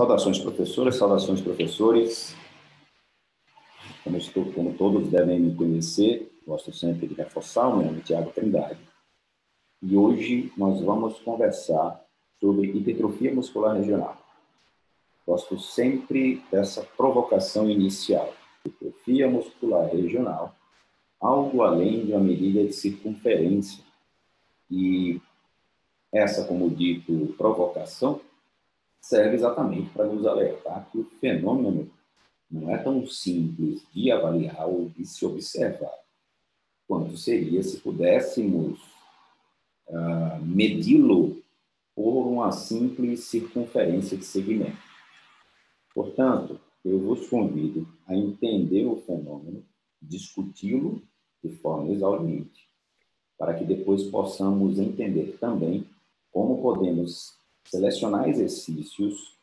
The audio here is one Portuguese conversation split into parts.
Saudações, professoras, saudações, professores. Como todos devem me conhecer, gosto sempre de reforçar, o meu nome é Tiago Trindade. E hoje nós vamos conversar sobre hipertrofia muscular regional. Gosto sempre dessa provocação inicial. Hipertrofia muscular regional, algo além de uma medida de circunferência. E essa, como dito, provocação serve exatamente para nos alertar que o fenômeno não é tão simples de avaliar ou de se observar, quanto seria se pudéssemos medi-lo por uma simples circunferência de segmento. Portanto, eu vos convido a entender o fenômeno, discuti-lo de forma exauriente, para que depois possamos entender também como podemos selecionar exercícios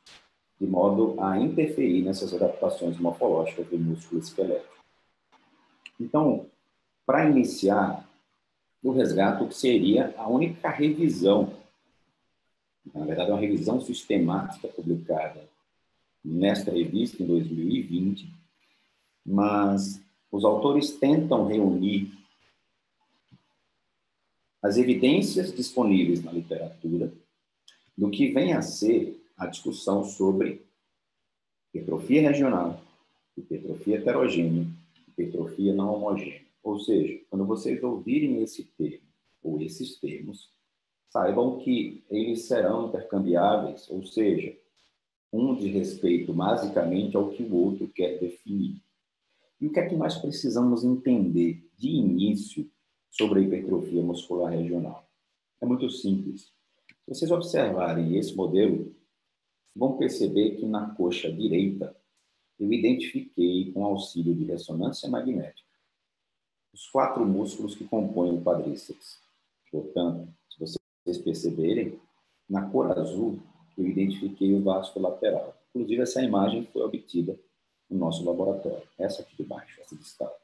de modo a interferir nessas adaptações morfológicas do músculo esquelético. Então, para iniciar, eu resgato o que seria a única revisão, na verdade, uma revisão sistemática publicada nesta revista em 2020, mas os autores tentam reunir as evidências disponíveis na literatura do que vem a ser a discussão sobre hipertrofia regional, hipertrofia heterogênea, hipertrofia não homogênea. Ou seja, quando vocês ouvirem esse termo ou esses termos, saibam que eles serão intercambiáveis, ou seja, um diz respeito basicamente ao que o outro quer definir. E o que é que nós precisamos entender de início sobre a hipertrofia muscular regional? É muito simples. Se vocês observarem esse modelo, vão perceber que na coxa direita eu identifiquei, com auxílio de ressonância magnética, os 4 músculos que compõem o quadríceps. Portanto, se vocês perceberem, na cor azul eu identifiquei o vasto lateral. Inclusive, essa imagem foi obtida no nosso laboratório. Essa aqui de baixo, essa distal.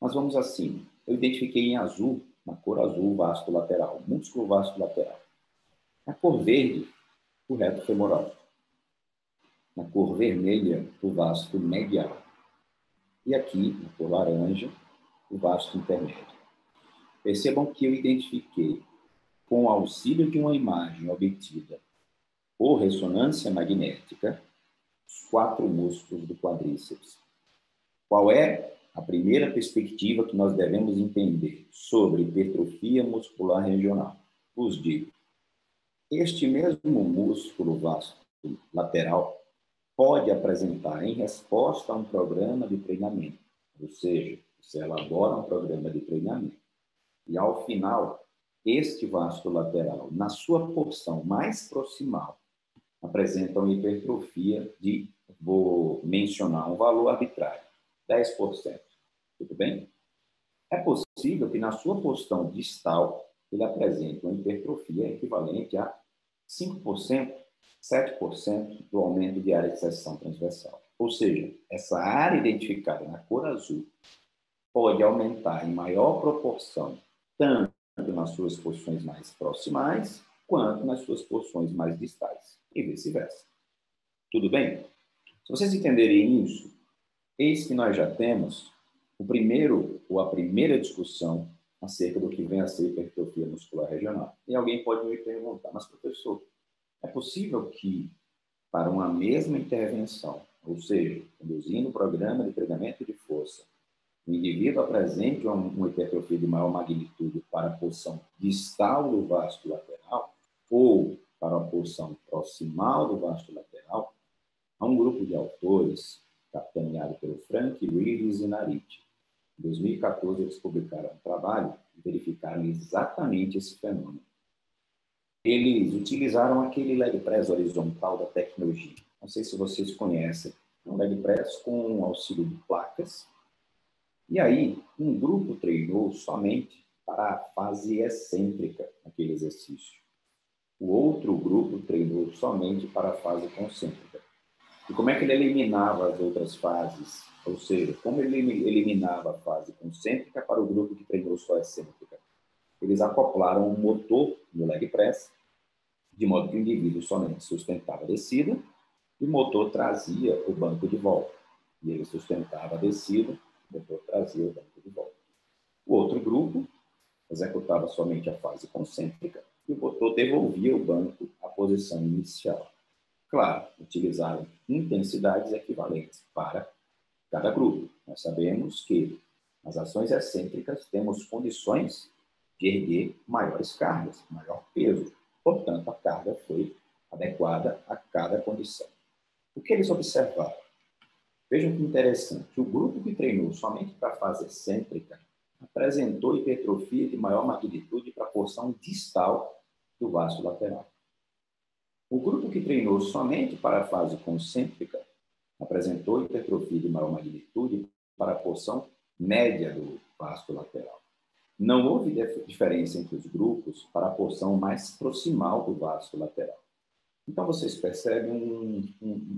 Mas vamos assim, eu identifiquei em azul, na cor azul, o vasto lateral, músculo vasto lateral. Na cor verde, o reto femoral. Na cor vermelha, o vasto medial. E aqui, na cor laranja, o vasto intermédio. Percebam que eu identifiquei, com o auxílio de uma imagem obtida por ressonância magnética, os 4 músculos do quadríceps. Qual é a primeira perspectiva que nós devemos entender sobre hipertrofia muscular regional? Vos digo, este mesmo músculo vasto lateral pode apresentar em resposta a um programa de treinamento, ou seja, você elabora um programa de treinamento e, ao final, este vasto lateral, na sua porção mais proximal, apresenta uma hipertrofia de, vou mencionar um valor arbitrário, 10%. Tudo bem? É possível que na sua porção distal ele apresente uma hipertrofia equivalente a 5%, 7% do aumento de área de seção transversal. Ou seja, essa área identificada na cor azul pode aumentar em maior proporção, tanto nas suas porções mais proximais, quanto nas suas porções mais distais, e vice-versa. Tudo bem? Se vocês entenderem isso, eis que nós já temos a primeira discussão acerca do que vem a ser hipertrofia muscular regional. E alguém pode me perguntar, mas professor, é possível que para uma mesma intervenção, ou seja, conduzindo o programa de treinamento de força, o indivíduo apresente uma hipertrofia de maior magnitude para a porção distal do vasto lateral ou para a porção proximal do vasto lateral? Há um grupo de autores, capitaneado pelo Frank, Reeves e Nariti. Em 2014, eles publicaram um trabalho e verificaram exatamente esse fenômeno. Eles utilizaram aquele leg press horizontal da tecnologia. Não sei se vocês conhecem. É um leg press com auxílio de placas. E aí, um grupo treinou somente para a fase excêntrica naquele exercício. O outro grupo treinou somente para a fase concêntrica. E como é que ele eliminava as outras fases? Ou seja, como ele eliminava a fase concêntrica para o grupo que treinou só excêntrica? Eles acoplaram um motor no leg press, de modo que o indivíduo somente sustentava a descida e o motor trazia o banco de volta. E ele sustentava a descida, o motor trazia o banco de volta. O outro grupo executava somente a fase concêntrica e o motor devolvia o banco à posição inicial. Claro, utilizaram intensidades equivalentes para cada grupo. Nós sabemos que nas ações excêntricas temos condições de erguer maiores cargas, maior peso. Portanto, a carga foi adequada a cada condição. O que eles observaram? Vejam que interessante. O grupo que treinou somente para a fase excêntrica apresentou hipertrofia de maior magnitude para a porção distal do vasto lateral. O grupo que treinou somente para a fase concêntrica apresentou hipertrofia de maior magnitude para a porção média do vasto lateral. Não houve diferença entre os grupos para a porção mais proximal do vasto lateral. Então, vocês percebem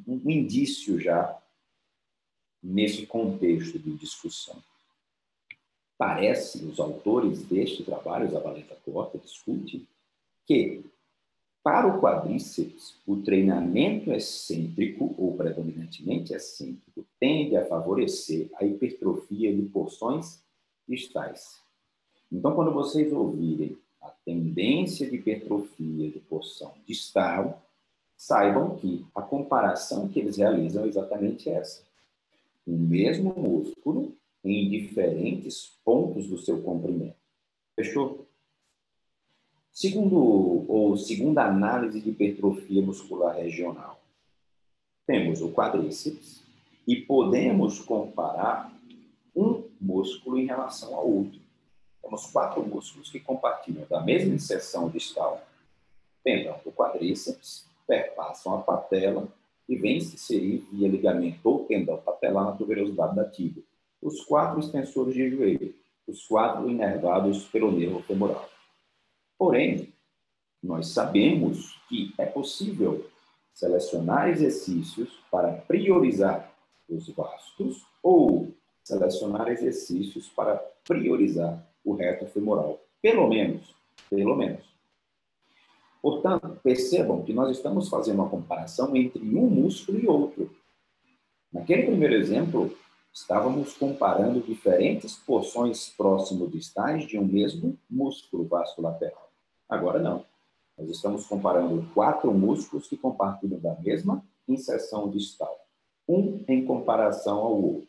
um indício já nesse contexto de discussão. Parece, os autores deste trabalho, Zavaleta Corta, discute que, para o quadríceps, o treinamento excêntrico, ou predominantemente excêntrico, tende a favorecer a hipertrofia de porções distais. Então, quando vocês ouvirem a tendência de hipertrofia de porção distal, saibam que a comparação que eles realizam é exatamente essa. O mesmo músculo em diferentes pontos do seu comprimento. Fechou? Segunda análise de hipertrofia muscular regional. Temos o quadríceps e podemos comparar um músculo em relação ao outro. Temos 4 músculos que compartilham da mesma inserção distal. Tendão do quadríceps, perpassam a patela e vêm se inserir via ligamento ou tendão patelar na tuberosidade da tíbia. Os 4 extensores de joelho, os 4 inervados pelo nervo femoral. Porém, nós sabemos que é possível selecionar exercícios para priorizar os vastos ou selecionar exercícios para priorizar o reto femoral. Pelo menos. Portanto, percebam que nós estamos fazendo uma comparação entre um músculo e outro. Naquele primeiro exemplo, estávamos comparando diferentes porções próximo-distais de um mesmo músculo vasculateral. Agora não. Nós estamos comparando 4 músculos que compartilham da mesma inserção distal, um em comparação ao outro.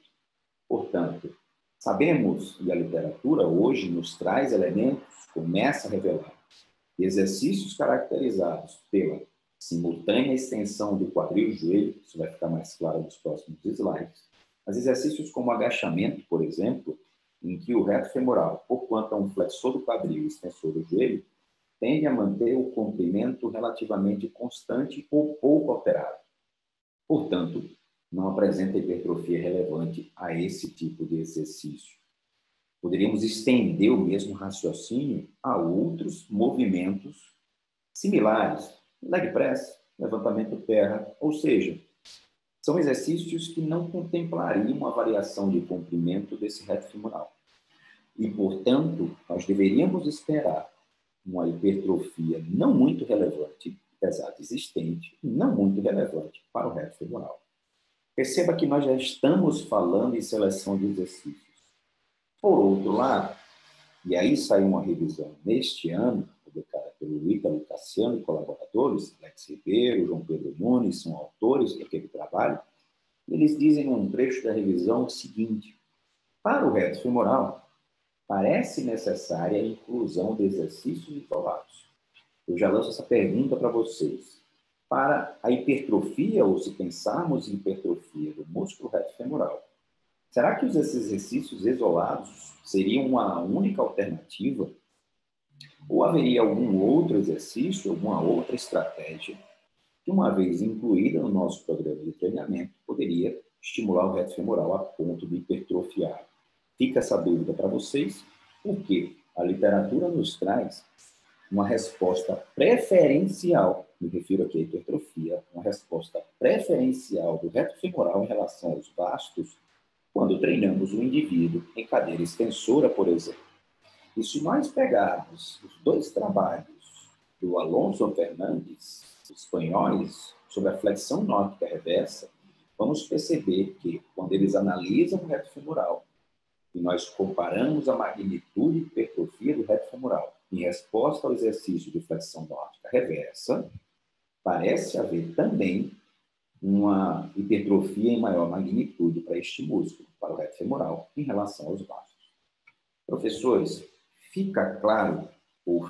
Portanto, sabemos, e a literatura hoje nos traz elementos, começa a revelar, que exercícios caracterizados pela simultânea extensão do quadril e joelho, isso vai ficar mais claro nos próximos slides, mas exercícios como agachamento, por exemplo, em que o reto femoral, por quanto a um flexor do quadril e extensor do joelho, tende a manter o comprimento relativamente constante ou pouco alterado. Portanto, não apresenta hipertrofia relevante a esse tipo de exercício. Poderíamos estender o mesmo raciocínio a outros movimentos similares, leg press, levantamento terra, ou seja, são exercícios que não contemplariam uma variação de comprimento desse reto femoral. E, portanto, nós deveríamos esperar uma hipertrofia não muito relevante, apesar de existente, não muito relevante para o reto femoral. Perceba que nós já estamos falando em seleção de exercícios. Por outro lado, e aí saiu uma revisão neste ano, publicada pelo Ítalo Cassiano e colaboradores, Alex Ribeiro, João Pedro Nunes, são autores daquele trabalho, eles dizem num trecho da revisão o seguinte: para o reto femoral, parece necessária a inclusão de exercícios isolados. Eu já lanço essa pergunta para vocês. Para a hipertrofia, ou se pensarmos em hipertrofia do músculo reto femoral, será que os exercícios isolados seriam uma única alternativa? Ou haveria algum outro exercício, alguma outra estratégia que, uma vez incluída no nosso programa de treinamento, poderia estimular o reto femoral a ponto de hipertrofiar? Fica essa dúvida para vocês, porque a literatura nos traz uma resposta preferencial, me refiro aqui à hipertrofia, uma resposta preferencial do reto femoral em relação aos vastos, quando treinamos o indivíduo em cadeira extensora, por exemplo. E se nós pegarmos os 2 trabalhos do Alonso Fernandes, espanhóis, sobre a flexão nórdica reversa, vamos perceber que, quando eles analisam o reto femoral, e nós comparamos a magnitude de hipertrofia do reto femoral em resposta ao exercício de flexão nórdica reversa, parece haver também uma hipertrofia em maior magnitude para este músculo, para o reto femoral, em relação aos vasos. Professores, fica claro, ou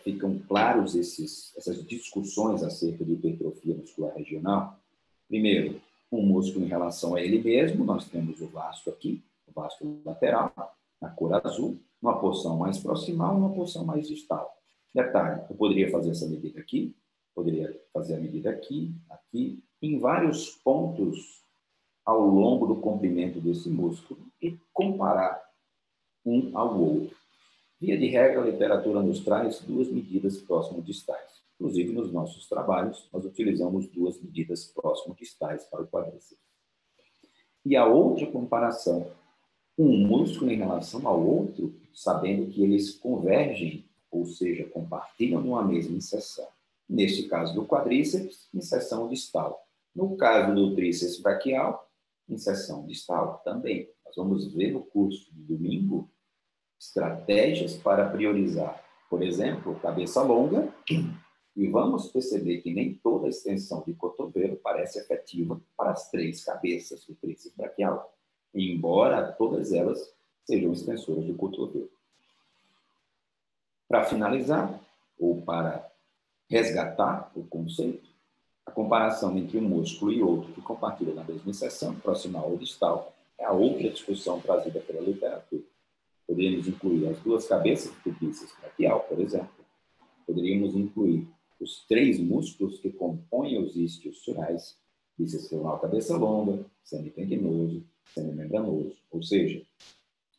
ficam claros essas discussões acerca de hipertrofia muscular regional? Primeiro, um músculo em relação a ele mesmo, nós temos o vasto aqui, o vasto lateral, na cor azul, uma porção mais proximal e uma porção mais distal. Detalhe, eu poderia fazer essa medida aqui, poderia fazer a medida aqui, aqui, em vários pontos ao longo do comprimento desse músculo e comparar um ao outro. Via de regra, a literatura nos traz duas medidas próximo-distais. Inclusive, nos nossos trabalhos, nós utilizamos duas medidas próximo-distais para o quadríceps. E a outra comparação, um músculo em relação ao outro, sabendo que eles convergem, ou seja, compartilham numa mesma inserção. Neste caso do quadríceps, inserção distal. No caso do tríceps braquial, inserção distal também. Nós vamos ver no curso de domingo estratégias para priorizar, por exemplo, cabeça longa, e vamos perceber que nem toda a extensão de cotovelo parece efetiva para as três cabeças do tríceps braquial, embora todas elas sejam extensoras do cotovelo. Para finalizar, ou para resgatar o conceito, a comparação entre um músculo e outro que compartilham na mesma inserção, proximal ou distal, é a outra discussão trazida pela literatura. Poderíamos incluir as duas cabeças do bíceps braquial, por exemplo. Poderíamos incluir os três músculos que compõem os isquios surais, bíceps femoral cabeça longa, semitendinoso, semimembranoso. Ou seja,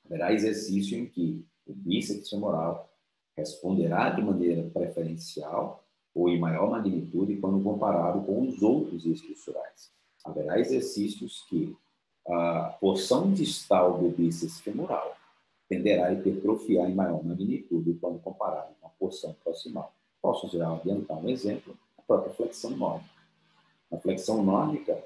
haverá exercício em que o bíceps femoral responderá de maneira preferencial ou em maior magnitude quando comparado com os outros isquios surais. Haverá exercícios que a porção distal do bíceps femoral tenderá a hipertrofiar em maior magnitude quando comparado com a porção proximal. Posso já adiantar um exemplo, a própria flexão nórdica. Na flexão nórdica,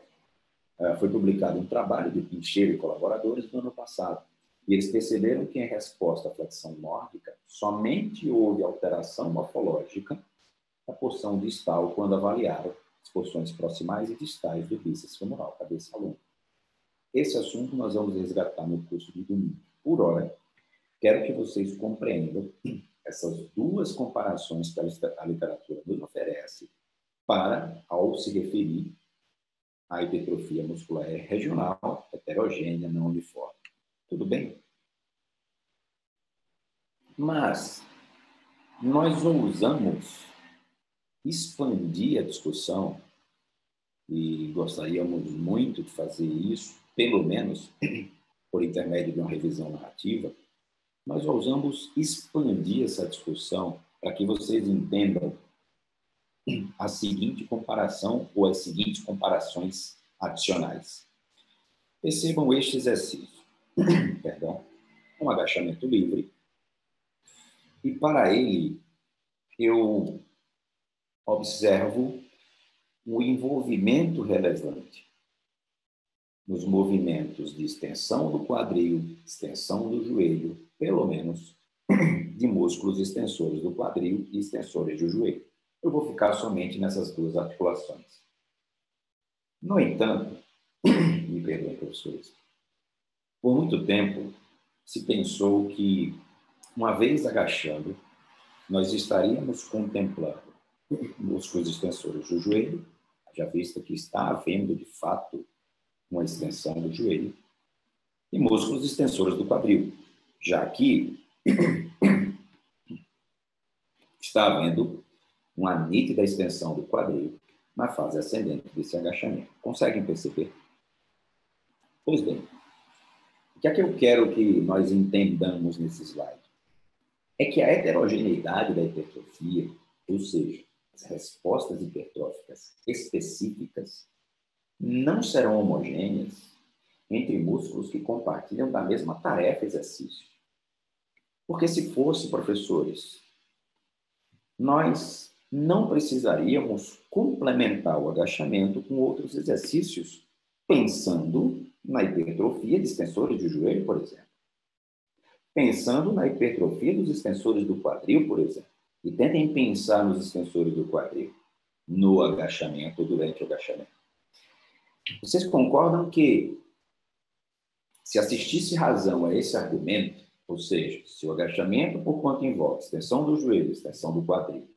foi publicado um trabalho de Pincheiro e colaboradores no ano passado, e eles perceberam que, em resposta à flexão nórdica, somente houve alteração morfológica da porção distal quando avaliaram as porções proximais e distais do bíceps femoral, cabeça longa. Esse assunto nós vamos resgatar no curso de domingo. Por hora, quero que vocês compreendam essas duas comparações que a literatura nos oferece para, ao se referir à hipertrofia muscular regional, heterogênea, não uniforme. Tudo bem? Mas nós ousamos expandir a discussão, e gostaríamos muito de fazer isso, pelo menos por intermédio de uma revisão narrativa, nós ousamos expandir essa discussão para que vocês entendam a seguinte comparação ou as seguintes comparações adicionais. Percebam este exercício. Perdão. Um agachamento livre. E para ele, eu observo o envolvimento relevante nos movimentos de extensão do quadril, extensão do joelho, pelo menos de músculos extensores do quadril e extensores do joelho. Eu vou ficar somente nessas duas articulações. No entanto, me perdoem, professores, por muito tempo se pensou que, uma vez agachando, nós estaríamos contemplando músculos extensores do joelho, já visto que está havendo, de fato, uma extensão do joelho, e músculos extensores do quadril, já que está havendo uma nítida extensão do quadril na fase ascendente desse agachamento. Conseguem perceber? Pois bem, o que é que eu quero que nós entendamos nesse slide? É que a heterogeneidade da hipertrofia, ou seja, as respostas hipertróficas específicas, não serão homogêneas entre músculos que compartilham da mesma tarefa exercício. Porque se fosse, professores, nós não precisaríamos complementar o agachamento com outros exercícios, pensando na hipertrofia de extensores de joelho, por exemplo. Pensando na hipertrofia dos extensores do quadril, por exemplo. E tentem pensar nos extensores do quadril, no agachamento ou durante o agachamento. Vocês concordam que, se assistisse razão a esse argumento, ou seja, se o agachamento, por quanto envolve extensão do joelho, extensão do quadril,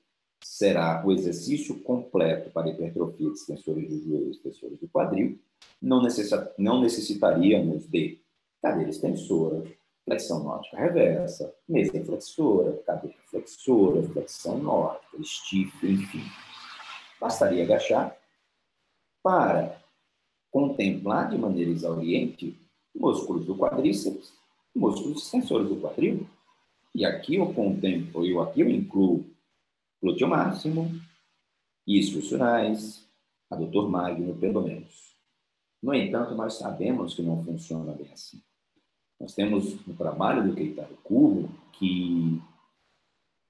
será o exercício completo para a hipertrofia de extensores do joelho e extensores do quadril, não necessitaríamos de cadeira extensora, flexão nórdica reversa, mesa flexora, cadeira flexora, flexão nórdica, stiff, enfim. Bastaria agachar para contemplar de maneira exauriente músculos do quadríceps, músculos extensores do quadril. E aqui eu contemplo, aqui eu incluo glúteo máximo, isquiosurais, adutor magno, pelo menos. No entanto, nós sabemos que não funciona bem assim. Nós temos um trabalho do Keitaro Kubo que,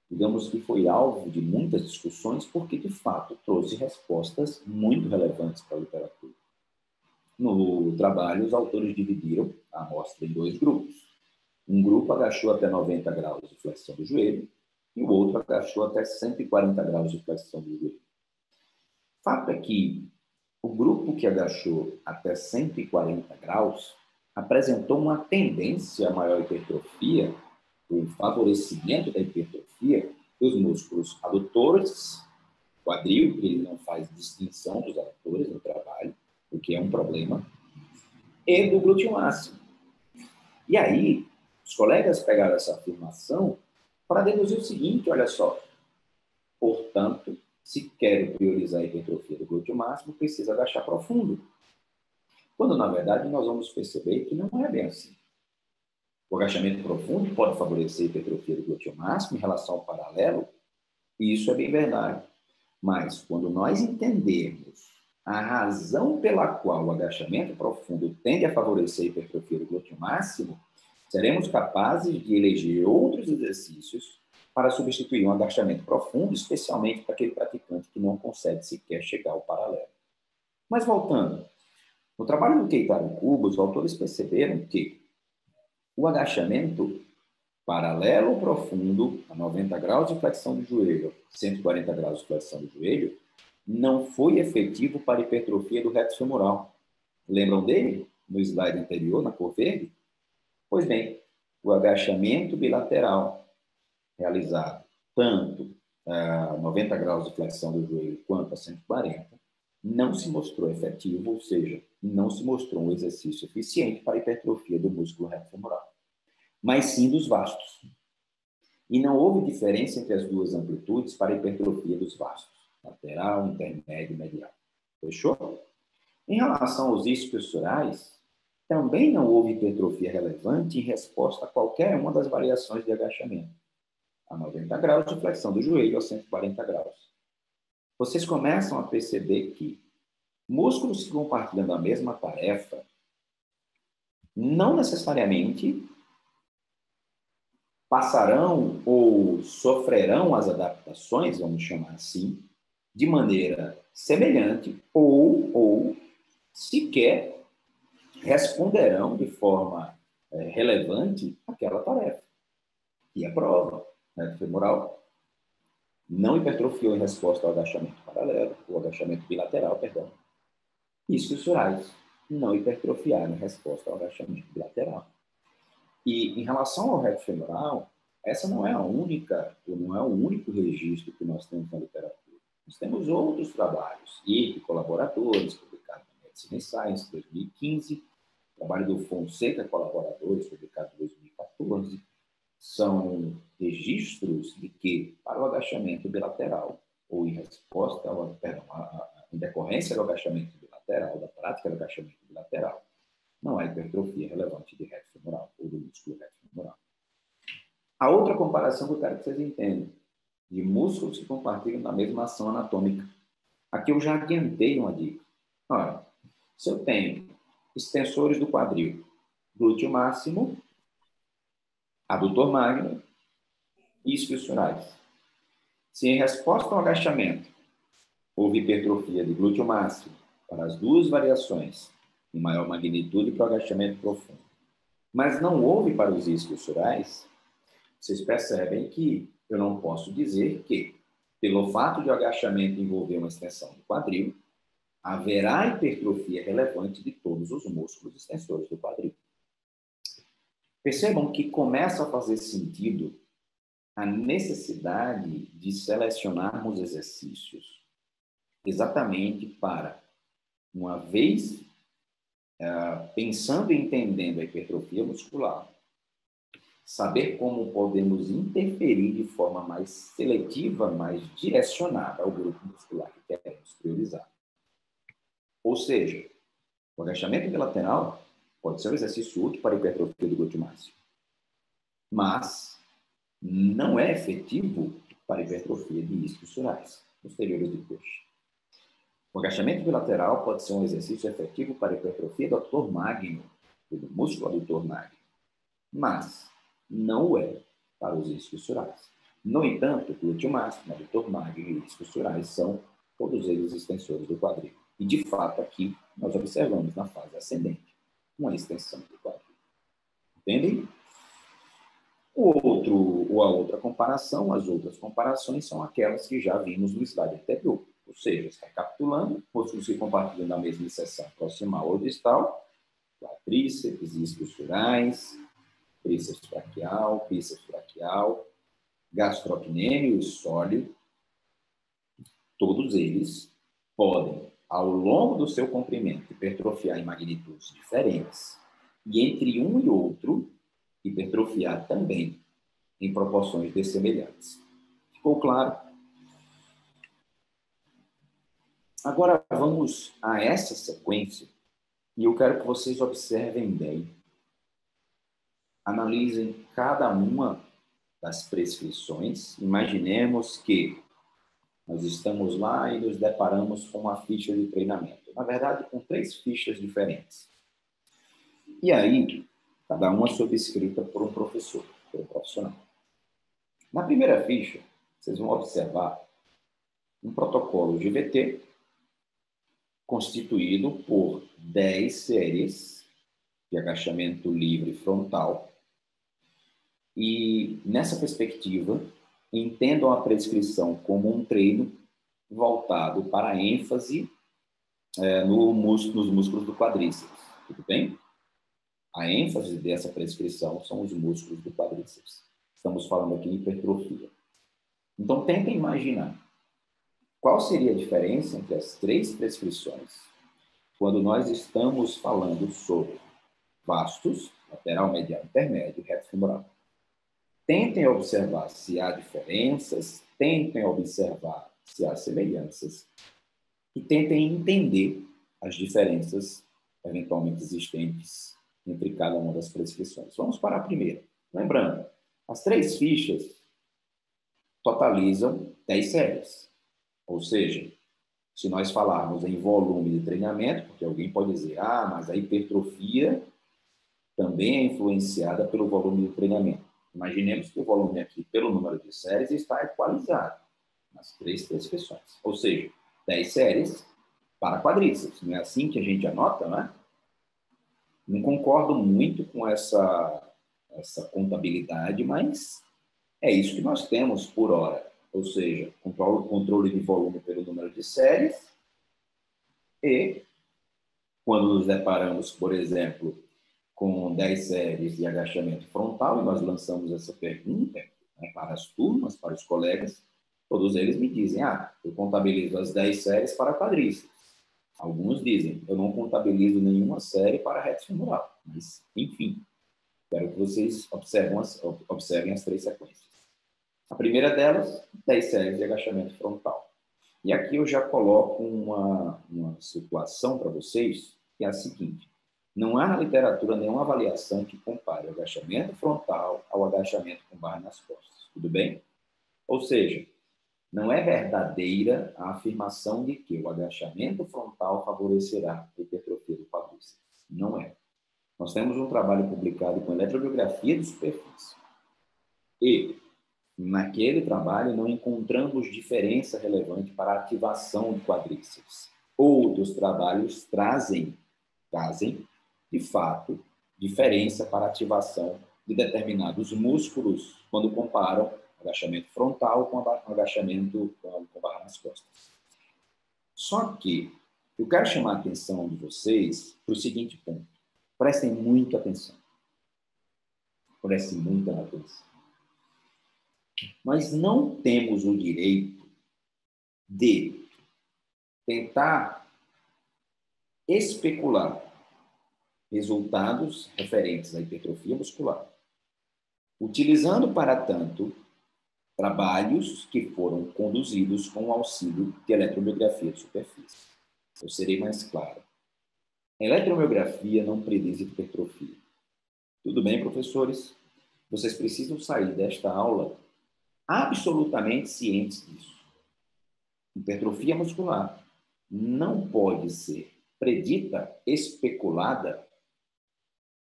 digamos que foi alvo de muitas discussões, porque, de fato, trouxe respostas muito relevantes para a literatura. No trabalho, os autores dividiram a amostra em dois grupos. Um grupo agachou até 90 graus de flexão do joelho e o outro agachou até 140 graus de flexão do joelho. Fato é que o grupo que agachou até 140 graus apresentou uma tendência a maior hipertrofia, o favorecimento da hipertrofia dos músculos adutores, quadril, que ele não faz distinção dos adutores no trabalho, o que é um problema, e do glúteo máximo. E aí, os colegas pegaram essa afirmação para deduzir o seguinte, olha só, portanto, se quero priorizar a hipertrofia do glúteo máximo, precisa agachar profundo. Quando, na verdade, nós vamos perceber que não é bem assim. O agachamento profundo pode favorecer a hipertrofia do glúteo máximo em relação ao paralelo, e isso é bem verdade. Mas, quando nós entendermos a razão pela qual o agachamento profundo tende a favorecer a hipertrofia do glúteo máximo, seremos capazes de eleger outros exercícios para substituir um agachamento profundo, especialmente para aquele praticante que não consegue sequer chegar ao paralelo. Mas voltando, no trabalho do Keitaro Kubo, os autores perceberam que o agachamento paralelo ou profundo, a 90 graus de flexão do joelho, 140 graus de flexão do joelho, não foi efetivo para a hipertrofia do reto femoral. Lembram dele? No slide anterior, na cor verde? Pois bem, o agachamento bilateral realizado tanto a 90 graus de flexão do joelho quanto a 140 não se mostrou efetivo, ou seja, não se mostrou um exercício eficiente para a hipertrofia do músculo reto femoral, mas sim dos vastos. E não houve diferença entre as duas amplitudes para a hipertrofia dos vastos, lateral, intermédio e medial. Fechou? Em relação aos isquiosurais, também não houve hipertrofia relevante em resposta a qualquer uma das variações de agachamento, a 90 graus de flexão do joelho a 140 graus. Vocês começam a perceber que músculos que compartilham da mesma tarefa não necessariamente passarão ou sofrerão as adaptações, vamos chamar assim, de maneira semelhante ou sequer responderão de forma relevante àquela tarefa. E a prova, né, femoral, não hipertrofiou em resposta ao agachamento paralelo, o agachamento bilateral, perdão. Isquiosurais não hipertrofiaram em resposta ao agachamento bilateral. E em relação ao reto femoral, essa não é a única, ou não é o único registro que nós temos na literatura. Nós temos outros trabalhos, e de colaboradores, publicados na Medicine Science, 2015, trabalho do Fonseca Colaboradores, publicado em 2014, são registros de que, para o agachamento bilateral, ou em resposta ao, em decorrência do agachamento bilateral, da prática do agachamento bilateral, não há hipertrofia relevante de reto femoral ou do músculo reto femoral. A outra comparação que eu quero que vocês entendam, de músculos que compartilham da mesma ação anatômica. Aqui eu já adiantei uma dica. Olha, se eu tenho extensores do quadril, glúteo máximo, adutor magno e isquiosurais. Se em resposta ao agachamento houve hipertrofia de glúteo máximo para as duas variações, em maior magnitude para o agachamento profundo, mas não houve para os isquiosurais, vocês percebem que eu não posso dizer que, pelo fato de o agachamento envolver uma extensão do quadril, haverá hipertrofia relevante de todos os músculos extensores do quadril. Percebam que começa a fazer sentido a necessidade de selecionarmos exercícios exatamente para, uma vez pensando e entendendo a hipertrofia muscular, saber como podemos interferir de forma mais seletiva, mais direcionada ao grupo muscular que queremos priorizar. Ou seja, o agachamento bilateral pode ser um exercício útil para a hipertrofia do glúteo máximo, mas não é efetivo para a hipertrofia de isquiosurais posteriores de coxa. O agachamento bilateral pode ser um exercício efetivo para a hipertrofia do addutor magno, do músculo addutor magno, mas não o é para os isquiosurais. No entanto, o glúteo máximo, addutor magno e isquiosurais são todos eles extensores do quadril. E, de fato, aqui nós observamos na fase ascendente uma extensão do quadril. Entendem? A outra comparação, as outras comparações são aquelas que já vimos no slide anterior. Ou seja, recapitulando, músculos que compartilham da mesma inserção proximal ou distal, quadríceps, isquiosurais, tríceps braquial, bíceps braquial, gastrocnêmio e sóleo, todos eles podem, ao longo do seu comprimento, hipertrofiar em magnitudes diferentes, e entre um e outro, hipertrofiar também em proporções dessemelhantes. Ficou claro? Agora vamos a essa sequência e eu quero que vocês observem bem, analisem cada uma das prescrições. Imaginemos que nós estamos lá e nos deparamos com uma ficha de treinamento. Na verdade, com 3 fichas diferentes. E aí, cada uma subscrita por um professor, por um profissional. Na primeira ficha, vocês vão observar um protocolo GVT constituído por 10 séries de agachamento livre frontal. E, nessa perspectiva, entendam a prescrição como um treino voltado para a ênfase nos músculos do quadríceps. Tudo bem? A ênfase dessa prescrição são os músculos do quadríceps. Estamos falando aqui em hipertrofia. Então, tentem imaginar qual seria a diferença entre as 3 prescrições quando nós estamos falando sobre vastos, lateral, medial, intermédio e reto femoral. Tentem observar se há diferenças, tentem observar se há semelhanças e tentem entender as diferenças eventualmente existentes entre cada uma das prescrições. Vamos para a primeira. Lembrando, as 3 fichas totalizam 10 séries. Ou seja, se nós falarmos em volume de treinamento, porque alguém pode dizer, mas a hipertrofia também é influenciada pelo volume de treinamento. Imaginemos que o volume aqui, pelo número de séries, está equalizado nas 3 prescrições. Ou seja, 10 séries para quadríceps. Não é assim que a gente anota, né? Não concordo muito com essa contabilidade, mas é isso que nós temos por hora. Ou seja, controle de volume pelo número de séries e, quando nos deparamos, por exemplo, com 10 séries de agachamento frontal, e nós lançamos essa pergunta, né, para as turmas, para os colegas, todos eles me dizem, eu contabilizo as 10 séries para quadríceps. Alguns dizem, eu não contabilizo nenhuma série para reto femoral. Mas, enfim, quero que vocês observem as 3 sequências. A primeira delas, 10 séries de agachamento frontal. E aqui eu já coloco uma situação para vocês, que é a seguinte. Não há na literatura nenhuma avaliação que compare o agachamento frontal ao agachamento com barra nas costas. Tudo bem? Ou seja, não é verdadeira a afirmação de que o agachamento frontal favorecerá a hipertrofia do quadríceps. Não é. Nós temos um trabalho publicado com eletromiografia de superfície. E, em naquele trabalho não encontramos diferença relevante para a ativação de quadríceps. Outros trabalhos trazem, de fato, diferença para a ativação de determinados músculos quando comparam agachamento frontal com agachamento com barra nas costas. Só que eu quero chamar a atenção de vocês para o seguinte ponto. Prestem muita atenção. Prestem muita atenção. Nós não temos o direito de tentar especular resultados referentes à hipertrofia muscular, utilizando, para tanto, trabalhos que foram conduzidos com o auxílio de eletromiografia de superfície. Eu serei mais claro. A eletromiografia não prediz hipertrofia. Tudo bem, professores? Vocês precisam sair desta aula absolutamente cientes disso. Hipertrofia muscular não pode ser predita, especulada,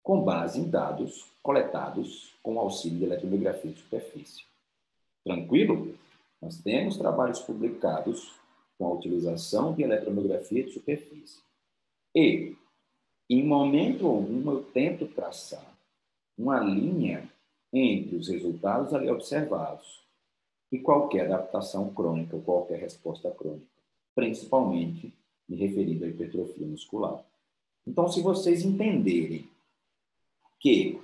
com base em dados coletados com o auxílio de eletromiografia de superfície. Tranquilo? Nós temos trabalhos publicados com a utilização de eletromiografia de superfície. E, em momento algum, eu tento traçar uma linha entre os resultados ali observados e qualquer adaptação crônica ou qualquer resposta crônica, principalmente me referindo à hipertrofia muscular. Então, se vocês entenderem que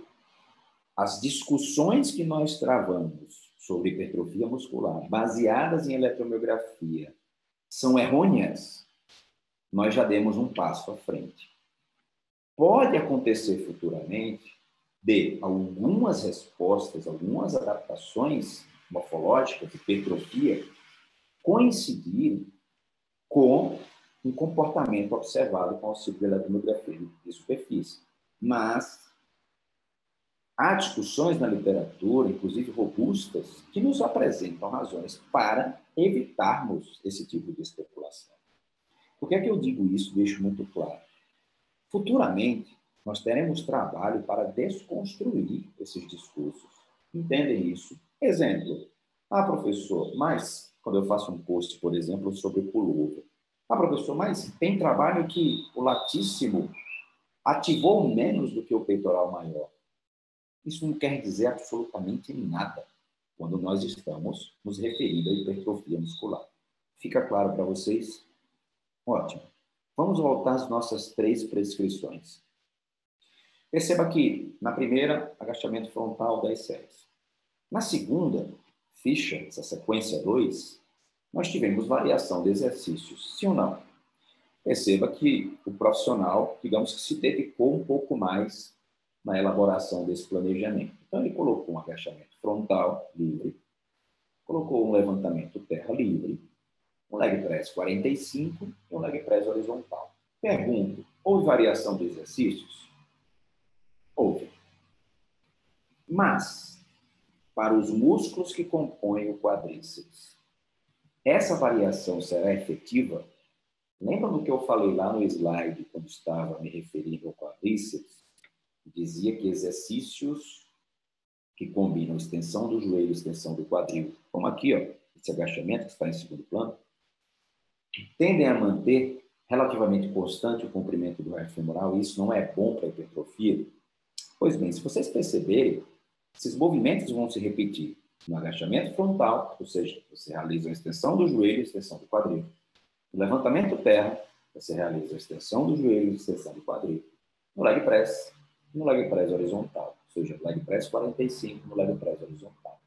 as discussões que nós travamos sobre hipertrofia muscular, baseadas em eletromiografia, são errôneas, nós já demos um passo à frente. Pode acontecer futuramente de algumas respostas, algumas adaptações morfológicas, hipertrofia, coincidirem com um comportamento observado com auxílio de eletromiografia de superfície. Mas há discussões na literatura, inclusive robustas, que nos apresentam razões para evitarmos esse tipo de especulação. Por que é que eu digo isso? Deixo muito claro. Futuramente, nós teremos trabalho para desconstruir esses discursos. Entendem isso? Exemplo. Professor, mas quando eu faço um post, por exemplo, sobre pullover. Professor, mas tem trabalho que o latíssimo ativou menos do que o peitoral maior. Isso não quer dizer absolutamente nada quando nós estamos nos referindo à hipertrofia muscular. Fica claro para vocês? Ótimo. Vamos voltar às nossas 3 prescrições. Perceba que, na primeira, agachamento frontal 10 séries. Na segunda ficha, essa sequência 2, nós tivemos variação de exercícios, sim ou não? Perceba que o profissional, digamos que se dedicou um pouco mais na elaboração desse planejamento. Então, ele colocou um agachamento frontal livre, colocou um levantamento terra livre, um leg press 45 e um leg press horizontal. Pergunto, houve variação de exercícios? Houve. Mas, para os músculos que compõem o quadríceps, essa variação será efetiva? Lembra do que eu falei lá no slide, quando estava me referindo ao quadríceps? Dizia que exercícios que combinam extensão do joelho e extensão do quadril, como aqui, ó, esse agachamento que está em segundo plano, tendem a manter relativamente constante o comprimento do raio femoral, e isso não é bom para a hipertrofia. Pois bem, se vocês perceberem, esses movimentos vão se repetir no agachamento frontal, ou seja, você realiza a extensão do joelho e a extensão do quadril. No levantamento terra, você realiza a extensão do joelho e a extensão do quadril. No leg press, no leg press horizontal, ou seja, leg press 45 no leg press horizontal.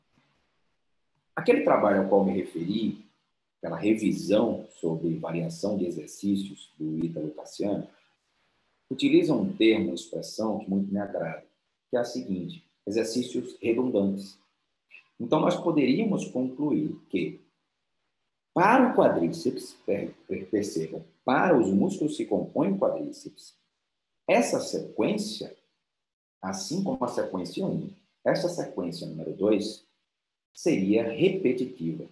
Aquele trabalho ao qual me referi, aquela revisão sobre variação de exercícios do Ítalo Cassiano, utiliza um termo, uma expressão que muito me agrada, que é a seguinte: exercícios redundantes. Então, nós poderíamos concluir que, para o quadríceps, percebam, para os músculos que compõem o quadríceps, essa sequência, assim como a sequência 1, essa sequência número 2, seria repetitiva.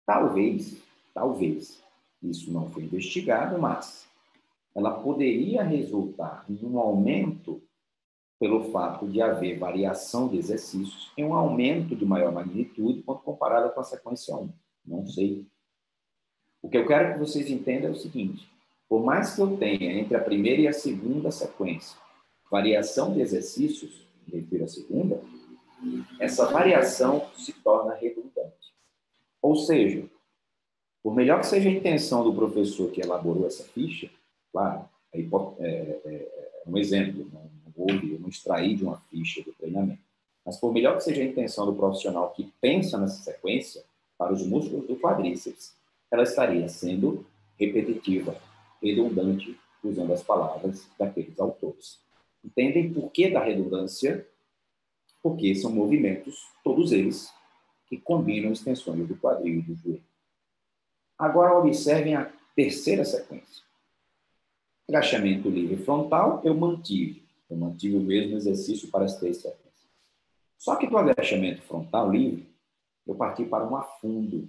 Talvez, isso não foi investigado, mas ela poderia resultar em um aumento pelo fato de haver variação de exercícios em um aumento de maior magnitude quando comparado com a sequência 1. Não sei. O que eu quero que vocês entendam é o seguinte: por mais que eu tenha entre a primeira e a segunda sequência variação de exercícios, refiro à segunda, essa variação se torna redundante. Ou seja, por melhor que seja a intenção do professor que elaborou essa ficha, claro, é um exemplo, eu não extraí de uma ficha do treinamento, mas por melhor que seja a intenção do profissional que pensa nessa sequência, para os músculos do quadríceps, ela estaria sendo repetitiva, redundante, usando as palavras daqueles autores. Entendem por que da redundância? Porque são movimentos, todos eles, que combinam extensões do quadril e do joelho. Agora, observem a terceira sequência. Agachamento livre frontal, eu mantive o mesmo exercício para as 3 sequências. Só que do agachamento frontal livre, eu parti para um afundo.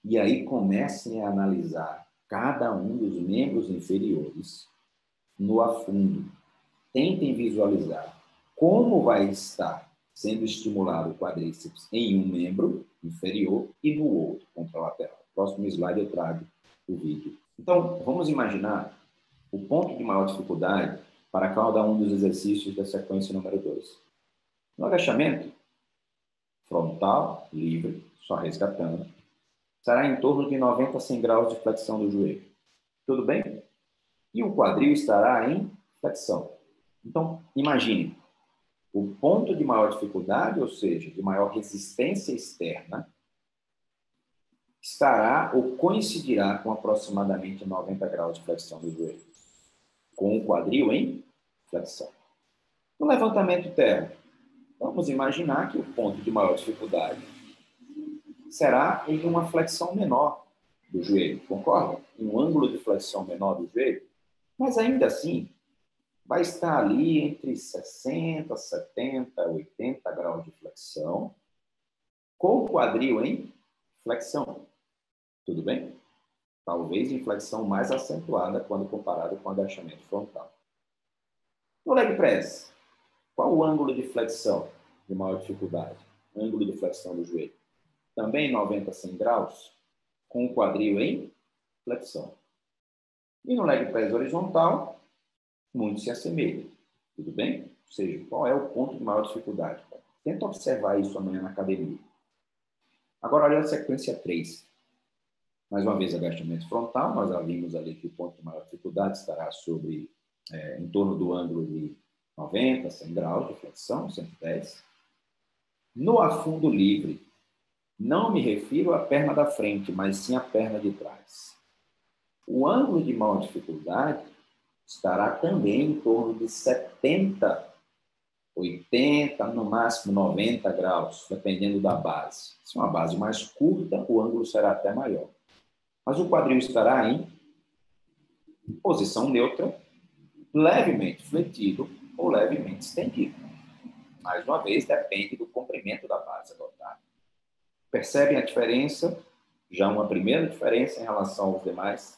E aí comecem a analisar cada um dos membros inferiores no afundo. Tentem visualizar como vai estar sendo estimulado o quadríceps em um membro inferior e no outro, contralateral. Próximo slide eu trago o vídeo. Então, vamos imaginar o ponto de maior dificuldade para cada um dos exercícios da sequência número 2. No agachamento frontal, livre, só resgatando, será em torno de 90 a 100 graus de flexão do joelho. Tudo bem? E o quadril estará em flexão. Então, imagine, o ponto de maior dificuldade, ou seja, de maior resistência externa, estará ou coincidirá com aproximadamente 90 graus de flexão do joelho, com o quadril em flexão. No levantamento terra, vamos imaginar que o ponto de maior dificuldade será em uma flexão menor do joelho, concorda? Em um ângulo de flexão menor do joelho, mas ainda assim vai estar ali entre 60, 70, 80 graus de flexão, com o quadril em flexão. Tudo bem? Talvez em flexão mais acentuada quando comparado com o agachamento frontal. No leg press, qual o ângulo de flexão de maior dificuldade? Ângulo de flexão do joelho. Também 90 a 100 graus, com o quadril em flexão. E no leg press horizontal, muito se assemelha. Tudo bem? Ou seja, qual é o ponto de maior dificuldade? Tenta observar isso amanhã na academia. Agora, olha a sequência 3. Mais uma vez, agachamento frontal. Nós já vimos ali que o ponto de maior dificuldade estará em torno do ângulo de 90, 100 graus de flexão, 110. No afundo livre, não me refiro à perna da frente, mas sim à perna de trás. O ângulo de maior dificuldade estará também em torno de 70, 80, no máximo 90 graus, dependendo da base. Se é uma base mais curta, o ângulo será até maior. Mas o quadril estará em posição neutra, levemente fletido ou levemente estendido. Mais uma vez, depende do comprimento da base adotada. Percebem a diferença? Já uma primeira diferença em relação aos demais?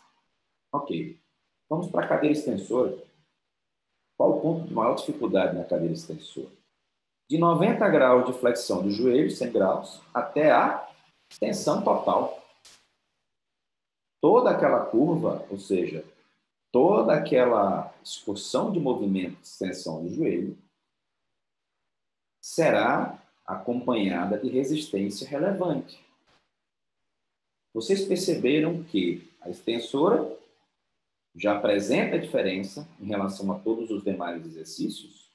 Ok. Vamos para a cadeira extensora. Qual o ponto de maior dificuldade na cadeira extensora? De 90 graus de flexão do joelho, 100 graus, até a extensão total. Toda aquela curva, ou seja, toda aquela excursão de movimento de extensão do joelho será acompanhada de resistência relevante. Vocês perceberam que a extensora já apresenta diferença em relação a todos os demais exercícios?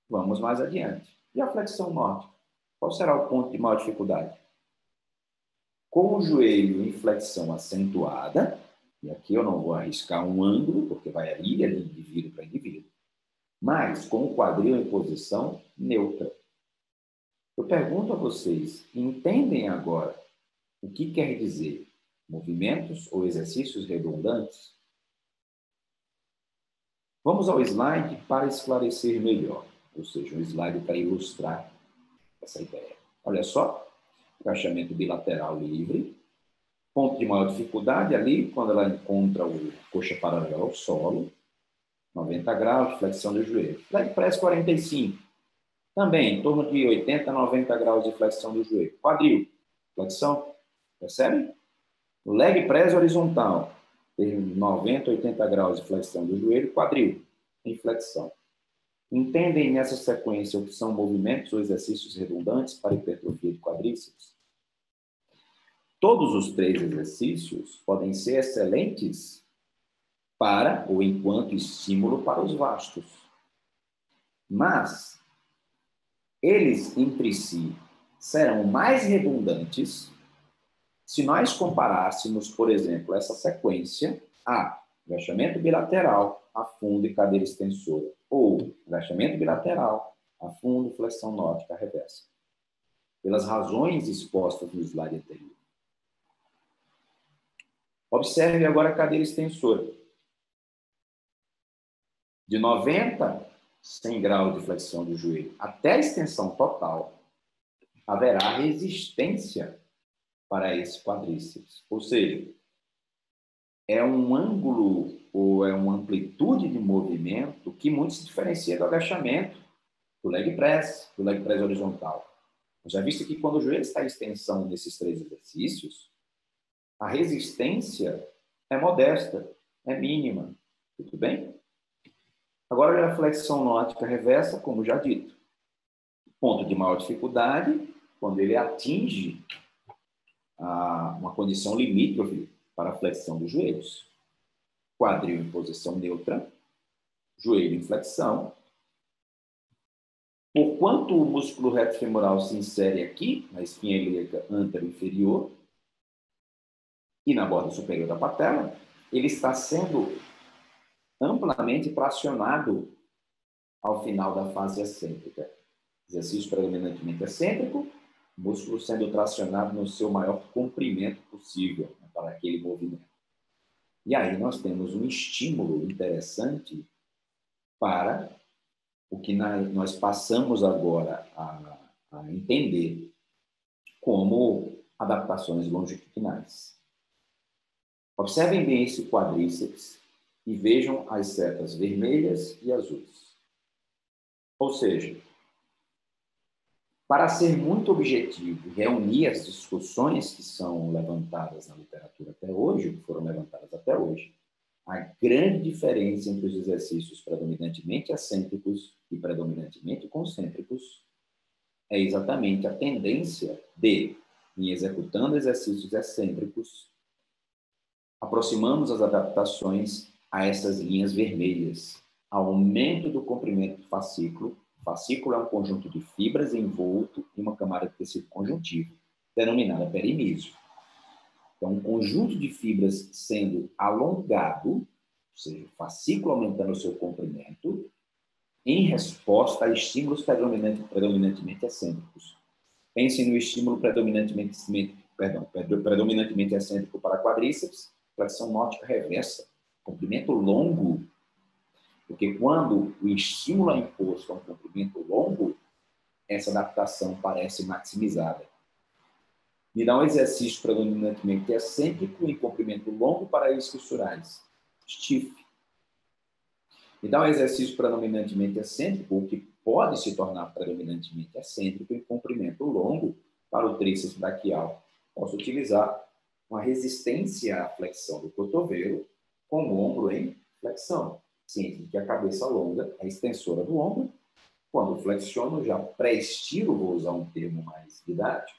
Vamos mais adiante. E a flexão nórdica? Qual será o ponto de maior dificuldade? Com o joelho em flexão acentuada, e aqui eu não vou arriscar um ângulo, porque vai variar de indivíduo para indivíduo, mas com o quadril em posição neutra. Eu pergunto a vocês, entendem agora o que quer dizer movimentos ou exercícios redundantes? Vamos ao slide para esclarecer melhor, ou seja, um slide para ilustrar essa ideia. Olha só, agachamento bilateral livre, ponto de maior dificuldade ali, quando ela encontra o coxa paralela ao solo, 90 graus de flexão do joelho. Leg press 45. Também, em torno de 80 a 90 graus de flexão do joelho. Quadril, flexão, percebe? O leg press horizontal, tem 90 a 80 graus de flexão do joelho. Quadril, em flexão. Entendem nessa sequência o que são movimentos ou exercícios redundantes para hipertrofia de quadríceps? Todos os 3 exercícios podem ser excelentes para ou enquanto estímulo para os vastos. Mas eles, entre si, serão mais redundantes se nós comparássemos, por exemplo, essa sequência a agachamento bilateral, afundo e cadeira extensora, ou agachamento bilateral, afundo, flexão nórdica, reversa, pelas razões expostas no slide anterior. Observe agora a cadeira extensora. De 90, 100 graus de flexão do joelho até a extensão total, haverá resistência para esse quadríceps. Ou seja, é um ângulo ou é uma amplitude de movimento que muito se diferencia do agachamento, do leg press horizontal. Já visto que quando o joelho está em extensão nesses 3 exercícios, a resistência é modesta, é mínima. Tudo bem? Agora, olha a flexão nórdica reversa, como já dito. Ponto de maior dificuldade, quando ele atinge uma condição limítrofe para a flexão dos joelhos. Quadril em posição neutra, joelho em flexão. Porquanto o músculo reto femoral se insere aqui, na espinha ilíaca antero-inferior, e na borda superior da patela, ele está sendo amplamente tracionado ao final da fase excêntrica. Exercício predominantemente excêntrico, músculo sendo tracionado no seu maior comprimento possível, né, para aquele movimento. E aí nós temos um estímulo interessante para o que nós passamos agora a entender como adaptações longitudinais. Observem bem esse quadríceps e vejam as setas vermelhas e azuis. Ou seja, para ser muito objetivo e reunir as discussões que são levantadas na literatura até hoje, que foram levantadas até hoje, a grande diferença entre os exercícios predominantemente excêntricos e predominantemente concêntricos é exatamente a tendência de, em executando exercícios excêntricos, aproximamos as adaptações a essas linhas vermelhas, aumento do comprimento do fascículo. O fascículo é um conjunto de fibras envolto em uma camada de tecido conjuntivo, denominada perimísio. Então, um conjunto de fibras sendo alongado, ou seja, o fascículo aumentando o seu comprimento, em resposta a estímulos predominantemente excêntricos. Pensem no estímulo predominantemente excêntrico para quadríceps, flexão nórdica reversa, comprimento longo, porque quando o estímulo é imposto a um comprimento longo, essa adaptação parece maximizada. Me dá um exercício predominantemente excêntrico em comprimento longo para isquiosurais, stiff. Me dá um exercício predominantemente excêntrico, o que pode se tornar predominantemente excêntrico em comprimento longo para o tríceps braquial. Posso utilizar uma resistência à flexão do cotovelo com o ombro em flexão, ciente que a cabeça longa é a extensora do ombro. Quando flexiono, já pré-estiro, vou usar um termo mais didático,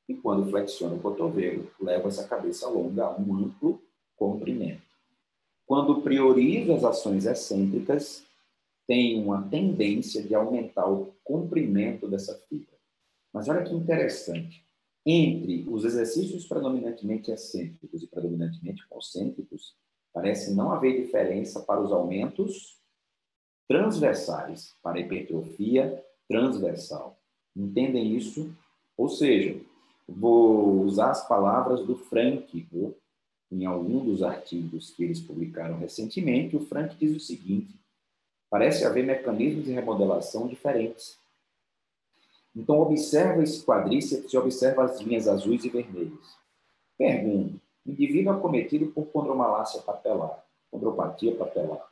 e quando flexiono o cotovelo, levo essa cabeça longa a um amplo comprimento. Quando priorizo as ações excêntricas, tem uma tendência de aumentar o comprimento dessa fibra. Mas olha que interessante. Entre os exercícios predominantemente excêntricos e predominantemente concêntricos, parece não haver diferença para os aumentos transversais, para a hipertrofia transversal. Entendem isso? Ou seja, vou usar as palavras do Frank, em algum dos artigos que eles publicaram recentemente. O Frank diz o seguinte: parece haver mecanismos de remodelação diferentes. Então, observa esse quadríceps e observa as linhas azuis e vermelhas. Pergunta: indivíduo acometido por condromalácia patelar, condropatia patelar,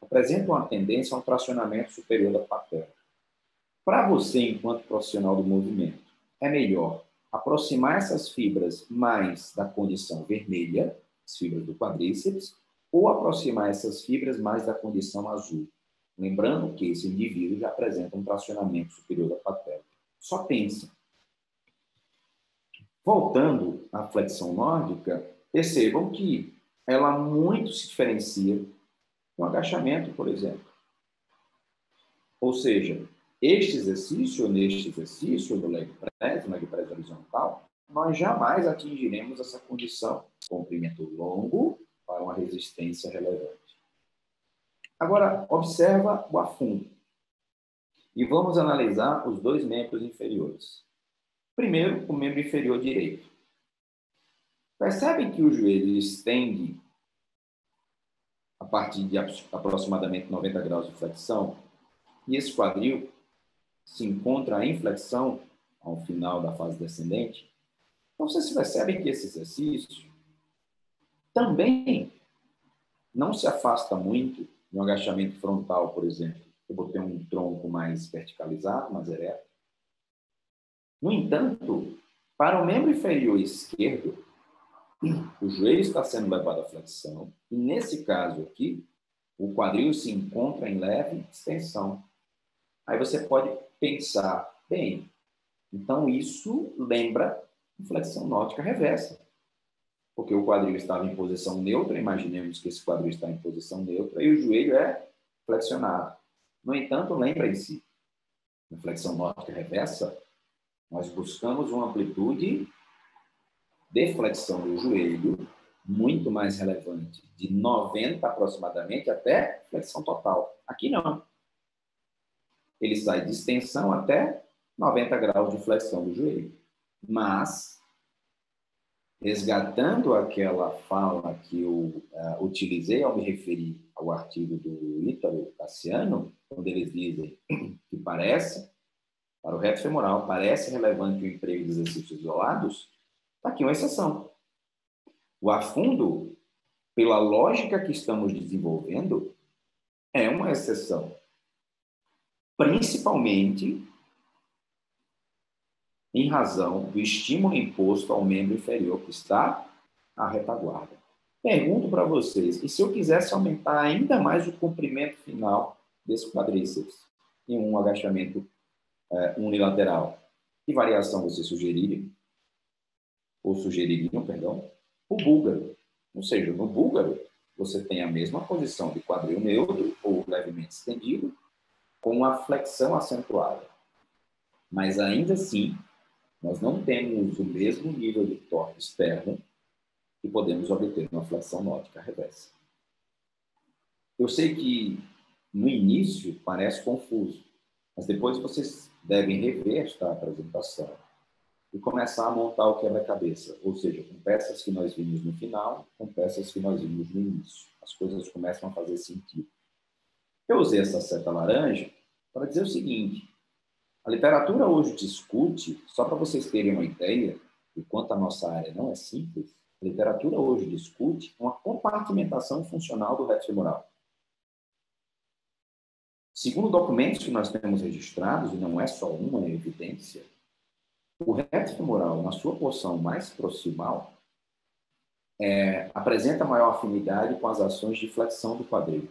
apresentam uma tendência a um tracionamento superior da patela. Para você, enquanto profissional do movimento, é melhor aproximar essas fibras mais da condição vermelha, as fibras do quadríceps, ou aproximar essas fibras mais da condição azul. Lembrando que esse indivíduo já apresenta um tracionamento superior da patela. Só pensa. Voltando à flexão nórdica, percebam que ela muito se diferencia de um agachamento, por exemplo. Ou seja, neste exercício do leg press horizontal, nós jamais atingiremos essa condição de comprimento longo para uma resistência relevante. Agora, observa o afundo. E vamos analisar os dois membros inferiores. Primeiro, o membro inferior direito. Percebem que o joelho estende a partir de aproximadamente 90 graus de flexão e esse quadril se encontra em flexão ao final da fase descendente? Então, vocês percebem que esse exercício também não se afasta muito de um agachamento frontal, por exemplo. Eu vou ter um tronco mais verticalizado, mais ereto. No entanto, para o membro inferior esquerdo, o joelho está sendo levado à flexão e, nesse caso aqui, o quadril se encontra em leve extensão. Aí você pode pensar, bem, então isso lembra flexão nórdica reversa, porque o quadril estava em posição neutra, imaginemos que esse quadril está em posição neutra e o joelho é flexionado. No entanto, lembrem-se, na flexão nórdica reversa, nós buscamos uma amplitude de flexão do joelho muito mais relevante, de 90 aproximadamente até flexão total. Aqui não. Ele sai de extensão até 90 graus de flexão do joelho. Mas, resgatando aquela fala que eu utilizei ao me referir ao artigo do Ítalo Cassiano, quando eles dizem que parece, para o reto femoral, parece relevante o emprego de exercícios isolados, está aqui uma exceção. O afundo, pela lógica que estamos desenvolvendo, é uma exceção. Principalmente em razão do estímulo imposto ao membro inferior, que está à retaguarda. Pergunto para vocês, e se eu quisesse aumentar ainda mais o comprimento final desse quadríceps em um agachamento unilateral? Que variação você sugeririam? O búlgaro. Ou seja, no búlgaro, você tem a mesma posição de quadril neutro ou levemente estendido, com uma flexão acentuada. Mas ainda assim, nós não temos o mesmo nível de torque externo que podemos obter numa flexão nórdica reversa. Eu sei que no início parece confuso, mas depois vocês devem rever esta apresentação e começar a montar o quebra-cabeça, ou seja, com peças que nós vimos no final, com peças que nós vimos no início. As coisas começam a fazer sentido. Eu usei essa seta laranja para dizer o seguinte: a literatura hoje discute, só para vocês terem uma ideia, enquanto a nossa área não é simples, a literatura hoje discute uma compartimentação funcional do reto femoral. Segundo documentos que nós temos registrados, e não é só uma evidência, o reto femoral, na sua porção mais proximal, apresenta maior afinidade com as ações de flexão do quadril.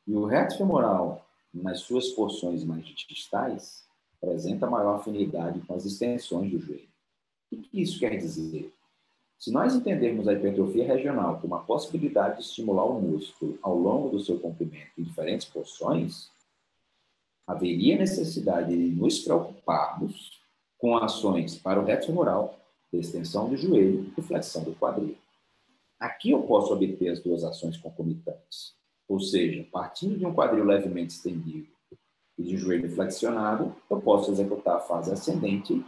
E o reto femoral, nas suas porções mais distais, apresenta maior afinidade com as extensões do joelho. O que isso quer dizer? Se nós entendermos a hipertrofia regional como a possibilidade de estimular o músculo ao longo do seu comprimento em diferentes porções, haveria necessidade de nos preocuparmos com ações para o reto femoral, de extensão do joelho e flexão do quadril. Aqui eu posso obter as duas ações concomitantes, ou seja, partindo de um quadril levemente estendido e de joelho flexionado, eu posso executar a fase ascendente,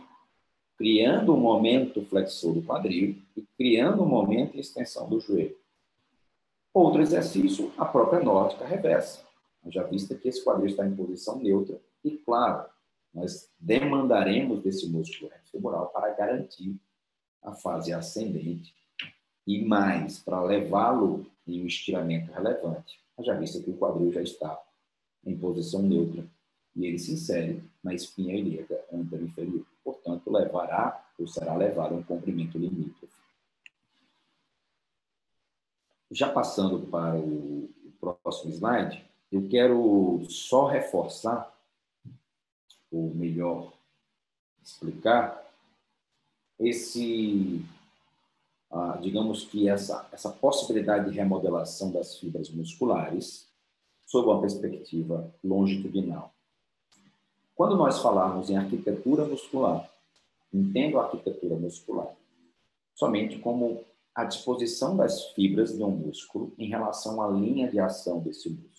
criando um momento flexor do quadril e criando um momento de extensão do joelho. Outro exercício, a própria nórdica reversa. Já visto que esse quadril está em posição neutra e, claro, nós demandaremos desse músculo reto femoral para garantir a fase ascendente e mais, para levá-lo em um estiramento relevante, haja vista que o quadril já está em posição neutra e ele se insere na espinha ilíaca anteroinferior. Portanto, levará ou será levado a um comprimento limítrofe. Já passando para o próximo slide, eu quero só reforçar, ou melhor, explicar digamos que essa possibilidade de remodelação das fibras musculares sob uma perspectiva longitudinal. Quando nós falarmos em arquitetura muscular, entendo a arquitetura muscular somente como a disposição das fibras de um músculo em relação à linha de ação desse músculo.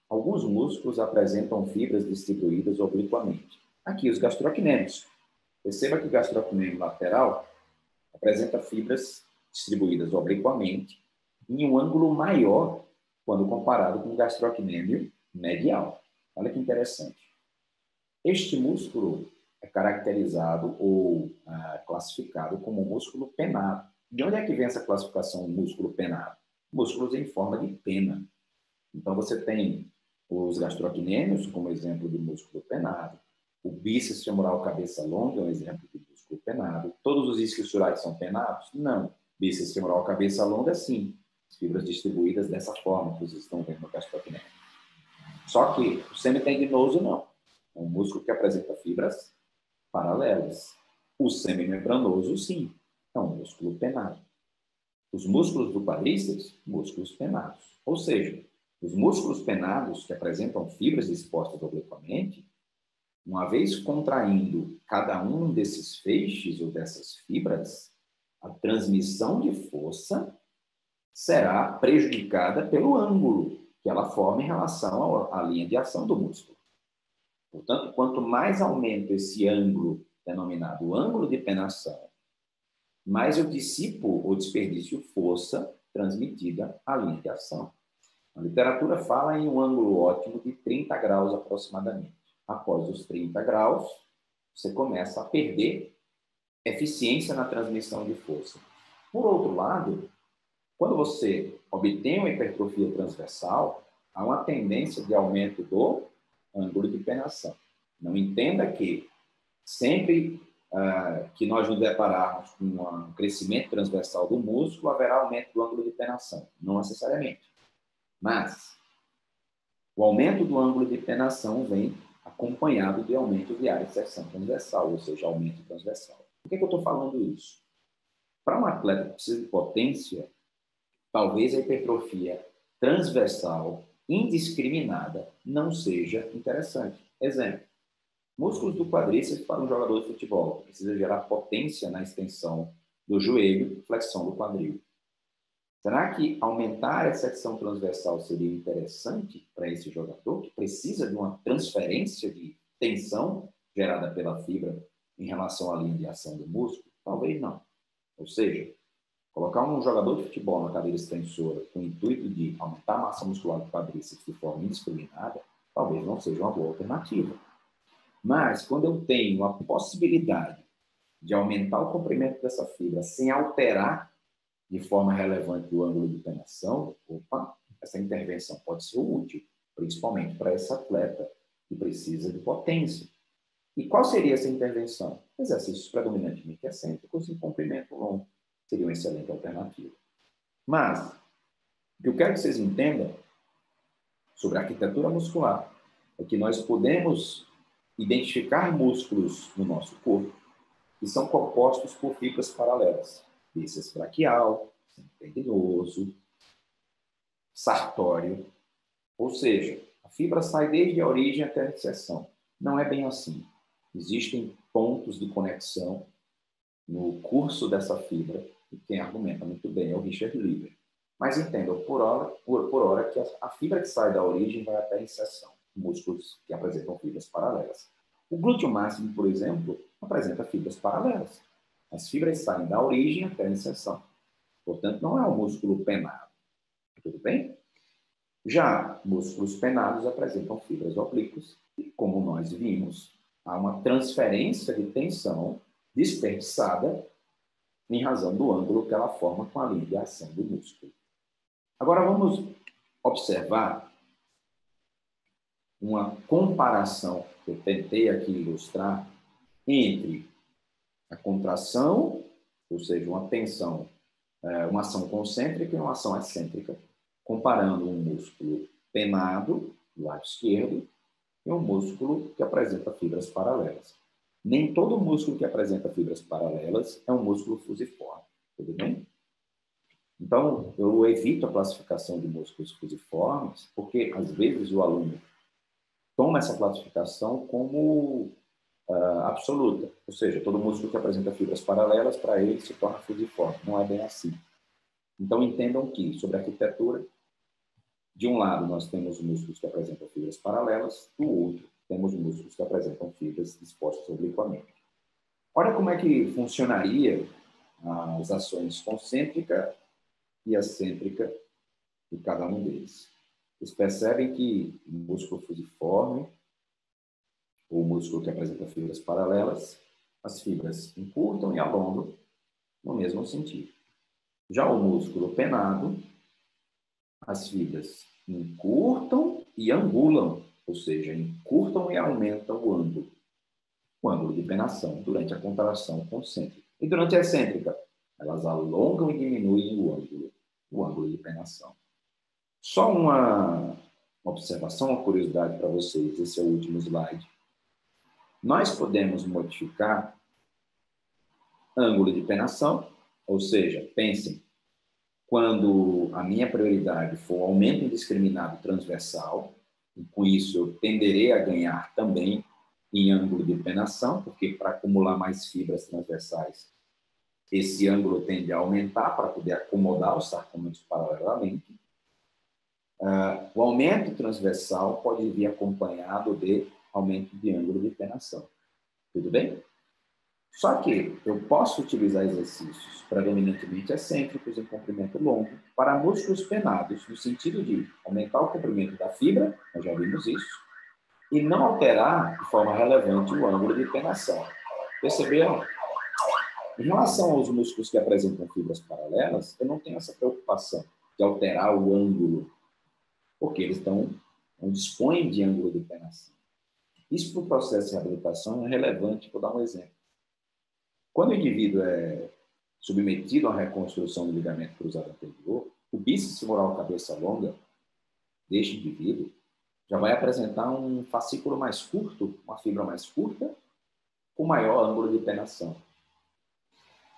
Alguns músculos apresentam fibras distribuídas obliquamente. Aqui, os gastrocnêmios. Perceba que o gastrocnêmio lateral apresenta fibras distribuídas obliquamente em um ângulo maior quando comparado com o gastrocnêmio medial. Olha que interessante. Este músculo é caracterizado ou classificado como músculo penado. De onde é que vem essa classificação músculo penado? Músculos em forma de pena. Então, você tem os gastrocnêmios como exemplo de músculo penado. O bíceps femoral cabeça longa é um exemplo de músculo penado. Todos os isquiosurais são penados? Não. Bíceps femoral cabeça longa, sim. As fibras distribuídas dessa forma que vocês estão vendo no gastrocnêmio. Só que o semitendinoso não. É um músculo que apresenta fibras paralelas. O semimembranoso, sim. É um músculo penado. Os músculos do quadríceps, músculos penados. Ou seja, os músculos penados que apresentam fibras dispostas obliquamente, uma vez contraindo cada um desses feixes ou dessas fibras, a transmissão de força será prejudicada pelo ângulo que ela forma em relação à linha de ação do músculo. Portanto, quanto mais aumento esse ângulo, denominado ângulo de penação, mais eu dissipo ou desperdicio força transmitida à linha de ação. A literatura fala em um ângulo ótimo de 30 graus aproximadamente. Após os 30 graus, você começa a perder eficiência na transmissão de força. Por outro lado, quando você obtém uma hipertrofia transversal, há uma tendência de aumento do ângulo de penação. Não entenda que sempre que nós nos depararmos com um crescimento transversal do músculo, haverá aumento do ângulo de penação. Não necessariamente. Mas o aumento do ângulo de penação vem acompanhado de aumento de área de secção transversal, ou seja, aumento transversal. Por que eu estou falando isso? Para um atleta que precisa de potência, talvez a hipertrofia transversal indiscriminada não seja interessante. Exemplo, músculos do quadríceps para um jogador de futebol, que precisa gerar potência na extensão do joelho, flexão do quadril. Será que aumentar a secção transversal seria interessante para esse jogador, que precisa de uma transferência de tensão gerada pela fibra em relação à linha de ação do músculo? Talvez não. Ou seja, colocar um jogador de futebol na cadeira extensora com o intuito de aumentar a massa muscular do quadríceps de forma indiscriminada, talvez não seja uma boa alternativa. Mas, quando eu tenho a possibilidade de aumentar o comprimento dessa fibra sem alterar de forma relevante o ângulo de penação, essa intervenção pode ser útil, principalmente para esse atleta que precisa de potência. E qual seria essa intervenção? Exercícios predominantemente excêntricos em comprimento longo. Seria uma excelente alternativa. Mas, o que eu quero que vocês entendam sobre a arquitetura muscular é que nós podemos identificar músculos no nosso corpo que são compostos por fibras paralelas. Bíceps braquial, tendinoso, sartório. Ou seja, a fibra sai desde a origem até a inserção. Não é bem assim. Existem pontos de conexão no curso dessa fibra, e quem argumenta muito bem é o Richard Lieber. Mas entendam por hora que a fibra que sai da origem vai até a inserção, músculos que apresentam fibras paralelas. O glúteo máximo, por exemplo, apresenta fibras paralelas. As fibras saem da origem até a inserção. Portanto, não é um músculo penado. Tudo bem? Já músculos penados apresentam fibras oblíquas e, como nós vimos, há uma transferência de tensão desperdiçada em razão do ângulo que ela forma com a linha de ação do músculo. Agora vamos observar uma comparação que eu tentei aqui ilustrar entre a contração, ou seja, uma tensão, uma ação concêntrica e uma ação excêntrica, comparando um músculo penado, do lado esquerdo, e um músculo que apresenta fibras paralelas. Nem todo músculo que apresenta fibras paralelas é um músculo fusiforme, tudo bem? Então, eu evito a classificação de músculos fusiformes, porque, às vezes, o aluno toma essa classificação como absoluta, ou seja, todo músculo que apresenta fibras paralelas, para ele, se torna fusiforme. Não é bem assim. Então, entendam que, sobre a arquitetura, de um lado, nós temos músculos que apresentam fibras paralelas, do outro, temos músculos que apresentam fibras dispostas obliquamente. Olha como é que funcionaria as ações concêntrica e excêntrica de cada um deles. Vocês percebem que o músculo fusiforme, ou músculo que apresenta fibras paralelas, as fibras encurtam e alongam no mesmo sentido. Já o músculo penado, as fibras encurtam e angulam, ou seja, encurtam e aumentam o ângulo de penação durante a contração concêntrica. E durante a excêntrica, elas alongam e diminuem o ângulo de penação. Só uma observação, uma curiosidade para vocês, esse é o último slide. Nós podemos modificar ângulo de penação, ou seja, pensem, quando a minha prioridade for o aumento indiscriminado transversal, e com isso eu tenderei a ganhar também em ângulo de penação, porque para acumular mais fibras transversais, esse ângulo tende a aumentar para poder acomodar os sarcômeros paralelamente. O aumento transversal pode vir acompanhado de aumento de ângulo de penação. Tudo bem? Só que eu posso utilizar exercícios predominantemente excêntricos em comprimento longo para músculos penados, no sentido de aumentar o comprimento da fibra, nós já vimos isso, e não alterar de forma relevante o ângulo de penação. Perceberam? Em relação aos músculos que apresentam fibras paralelas, eu não tenho essa preocupação de alterar o ângulo, porque eles não dispõem de ângulo de penação. Isso para o processo de reabilitação é relevante. Vou dar um exemplo. Quando o indivíduo é submetido à reconstrução do ligamento cruzado anterior, o bíceps femoral cabeça longa deste indivíduo já vai apresentar um fascículo mais curto, uma fibra mais curta, com maior ângulo de penação.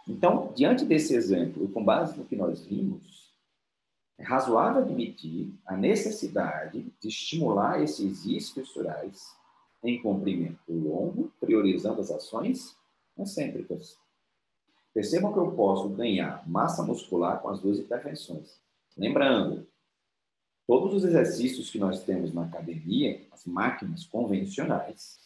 Então, diante desse exemplo, e com base no que nós vimos, é razoável admitir a necessidade de estimular esses isquiosurais em comprimento longo, priorizando as ações excêntricas. Percebam que eu posso ganhar massa muscular com as duas intervenções. Lembrando, todos os exercícios que nós temos na academia, as máquinas convencionais,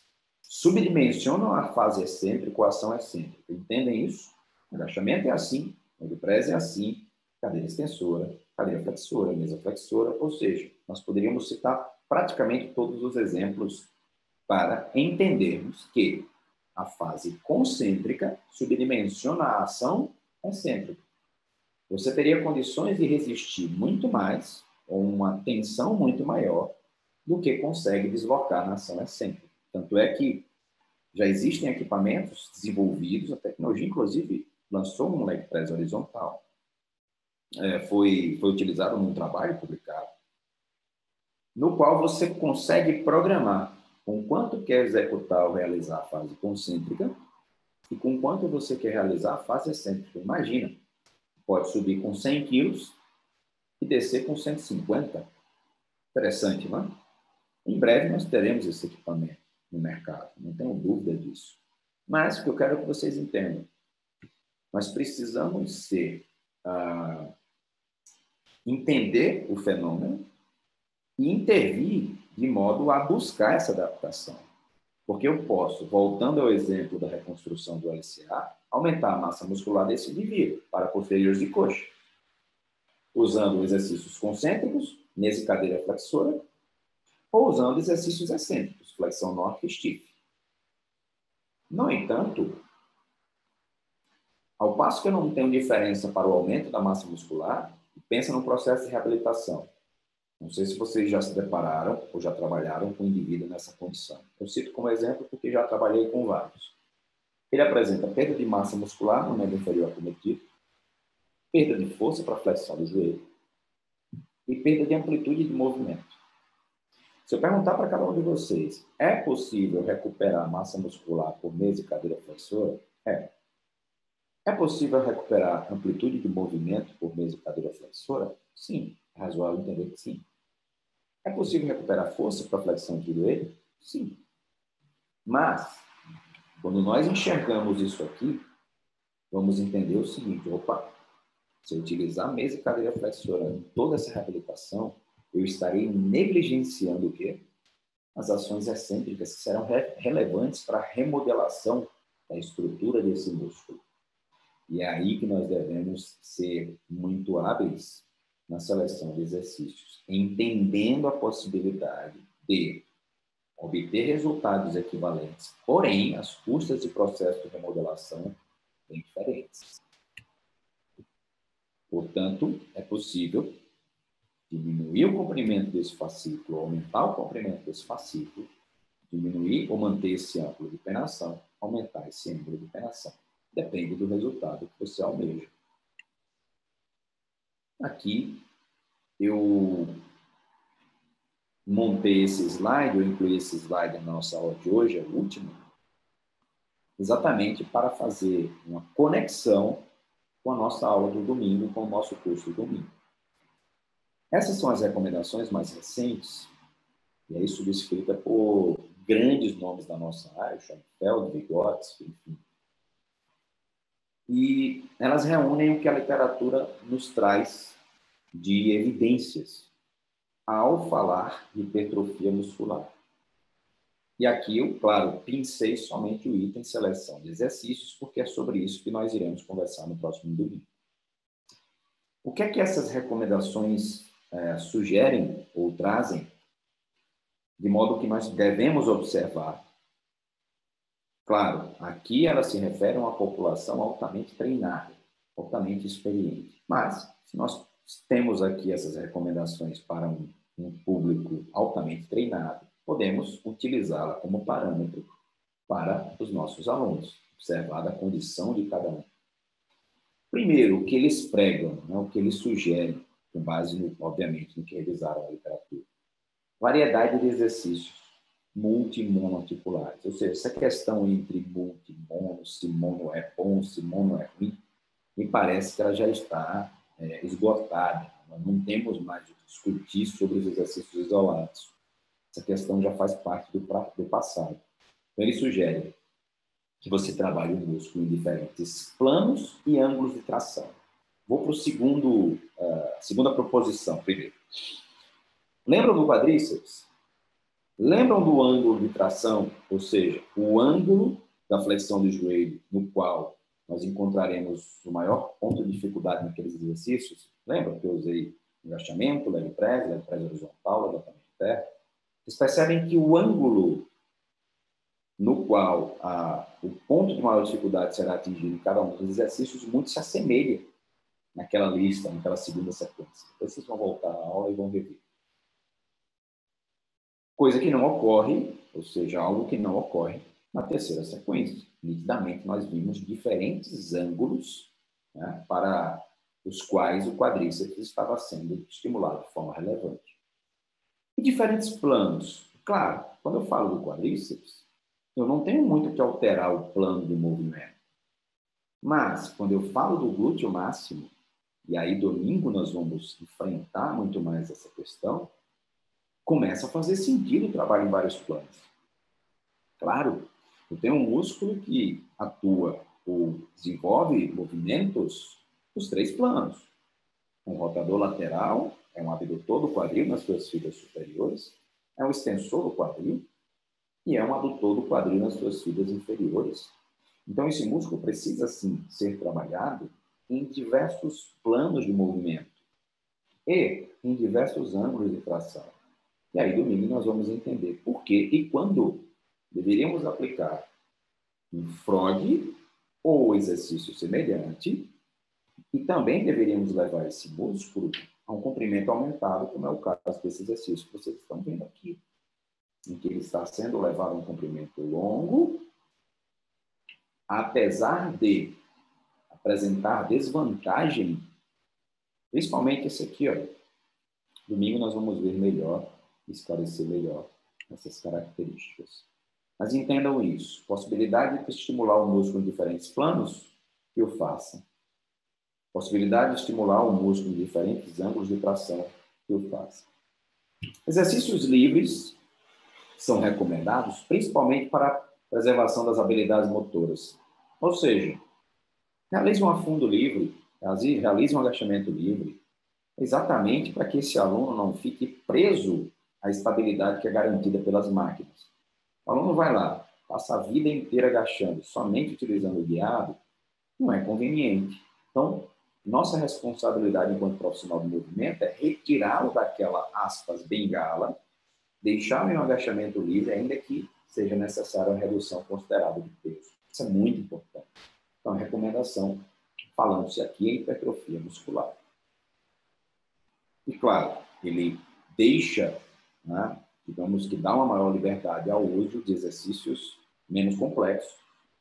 subdimensionam a fase excêntrica ou a ação excêntrica. Entendem isso? O agachamento é assim, o press é assim, cadeira extensora, cadeira flexora, mesa flexora, ou seja, nós poderíamos citar praticamente todos os exemplos para entendermos que a fase concêntrica subdimensiona a ação excêntrica. Você teria condições de resistir muito mais, ou uma tensão muito maior, do que consegue deslocar na ação excêntrica. Tanto é que já existem equipamentos desenvolvidos, a tecnologia, inclusive, lançou um leg press horizontal. Foi utilizado num trabalho publicado, no qual você consegue programar com quanto quer executar ou realizar a fase concêntrica e com quanto você quer realizar a fase excêntrica. Imagina, pode subir com 100 quilos e descer com 150. Interessante, não é? Em breve nós teremos esse equipamento no mercado, não tenho dúvida disso. Mas o que eu quero que vocês entendam, nós precisamos entender o fenômeno e intervir de modo a buscar essa adaptação. Porque eu posso, voltando ao exemplo da reconstrução do LCA, aumentar a massa muscular desse indivíduo para posteriores de coxa, usando exercícios concêntricos, nesse cadeira flexora, ou usando exercícios excêntricos, flexão norte e stiff. No entanto, ao passo que eu não tenho diferença para o aumento da massa muscular, pensa no processo de reabilitação. Não sei se vocês já se depararam ou já trabalharam com um indivíduo nessa condição. Eu cito como exemplo porque já trabalhei com vários. Ele apresenta perda de massa muscular no membro inferior acometido, perda de força para a flexão do joelho e perda de amplitude de movimento. Se eu perguntar para cada um de vocês, é possível recuperar massa muscular por mesa e cadeira flexora? É. É possível recuperar amplitude de movimento por mesa e cadeira flexora? Sim. É razoável entender que sim. É possível recuperar força para a flexão de joelho? Sim. Mas, quando nós enxergamos isso aqui, vamos entender o seguinte: opa, se eu utilizar mesa e cadeira flexora em toda essa reabilitação, eu estarei negligenciando o quê? As ações excêntricas que serão relevantes para a remodelação da estrutura desse músculo. E é aí que nós devemos ser muito hábeis na seleção de exercícios, entendendo a possibilidade de obter resultados equivalentes, porém, as custas de processo de remodelação bem diferentes. Portanto, é possível diminuir o comprimento desse fascículo, aumentar o comprimento desse fascículo, diminuir ou manter esse ângulo de penação, aumentar esse ângulo de penação. Depende do resultado que você almeja. Aqui, eu montei esse slide, eu incluí esse slide na nossa aula de hoje, é o último, exatamente para fazer uma conexão com a nossa aula do domingo, com o nosso curso do domingo. Essas são as recomendações mais recentes, e aí subscrita por grandes nomes da nossa área, Schoenfeld, Vygotsky, enfim. E elas reúnem o que a literatura nos traz de evidências ao falar de hipertrofia muscular. E aqui eu, claro, pincei somente o item seleção de exercícios, porque é sobre isso que nós iremos conversar no próximo domingo. O que é que essas recomendações sugerem ou trazem, de modo que nós devemos observar? Claro, aqui elas se referem a uma população altamente treinada, altamente experiente. Mas, se nós temos aqui essas recomendações para um público altamente treinado, podemos utilizá-la como parâmetro para os nossos alunos, observar a condição de cada um. Primeiro, o que eles pregam, né, o que eles sugerem, com base, obviamente, no que revisaram a literatura. Variedade de exercícios multi- e monoarticulares. Ou seja, essa questão entre multi, mono, se mono é bom, se mono é ruim, me parece que ela já está esgotada. Nós não temos mais o que discutir sobre os exercícios isolados. Essa questão já faz parte do passado. Então, ele sugere que você trabalhe o músculo em diferentes planos e ângulos de tração. Vou para a segunda proposição primeiro. Lembram do quadríceps? Lembram do ângulo de tração? Ou seja, o ângulo da flexão do joelho, no qual nós encontraremos o maior ponto de dificuldade naqueles exercícios? Lembra que eu usei agachamento, leg press horizontal, levantamento de terra? Vocês percebem que o ângulo no qual o ponto de maior dificuldade será atingido em cada um dos exercícios muito se assemelha naquela lista, naquela segunda sequência. Depois vocês vão voltar à aula e vão rever. Coisa que não ocorre, ou seja, algo que não ocorre na terceira sequência. Nitidamente, nós vimos diferentes ângulos, né, para os quais o quadríceps estava sendo estimulado de forma relevante. E diferentes planos. Claro, quando eu falo do quadríceps, eu não tenho muito que alterar o plano de movimento. Mas, quando eu falo do glúteo máximo, e aí domingo nós vamos enfrentar muito mais essa questão, começa a fazer sentido o trabalho em vários planos. Claro, eu tenho um músculo que atua ou desenvolve movimentos nos 3 planos. Um rotador lateral, é um abdutor do quadril nas suas fibras superiores, é um extensor do quadril e é um adutor do quadril nas suas fibras inferiores. Então, esse músculo precisa, sim, ser trabalhado em diversos planos de movimento e em diversos ângulos de tração. E aí, domingo, nós vamos entender por que e quando deveríamos aplicar um frog ou exercício semelhante e também deveríamos levar esse músculo a um comprimento aumentado, como é o caso desse exercício que vocês estão vendo aqui, em que ele está sendo levado a um comprimento longo, apesar de apresentar desvantagem, principalmente esse aqui, ó. Domingo nós vamos ver melhor, esclarecer melhor essas características. Mas entendam isso. Possibilidade de estimular o músculo em diferentes planos, que eu faça. Possibilidade de estimular o músculo em diferentes ângulos de tração, que eu faça. Exercícios livres são recomendados principalmente para a preservação das habilidades motoras. Ou seja, realize um afundo livre, realize um agachamento livre, exatamente para que esse aluno não fique preso à estabilidade que é garantida pelas máquinas. O aluno vai lá, passa a vida inteira agachando, somente utilizando o guiado, não é conveniente. Então, nossa responsabilidade enquanto profissional do movimento é retirá-lo daquela, aspas, bengala, deixá-lo em um agachamento livre, ainda que seja necessária uma redução considerável de peso. Isso é muito importante. Então, a recomendação, falando-se aqui, é hipertrofia muscular. E, claro, ele deixa, né, digamos que dá uma maior liberdade ao uso de exercícios menos complexos,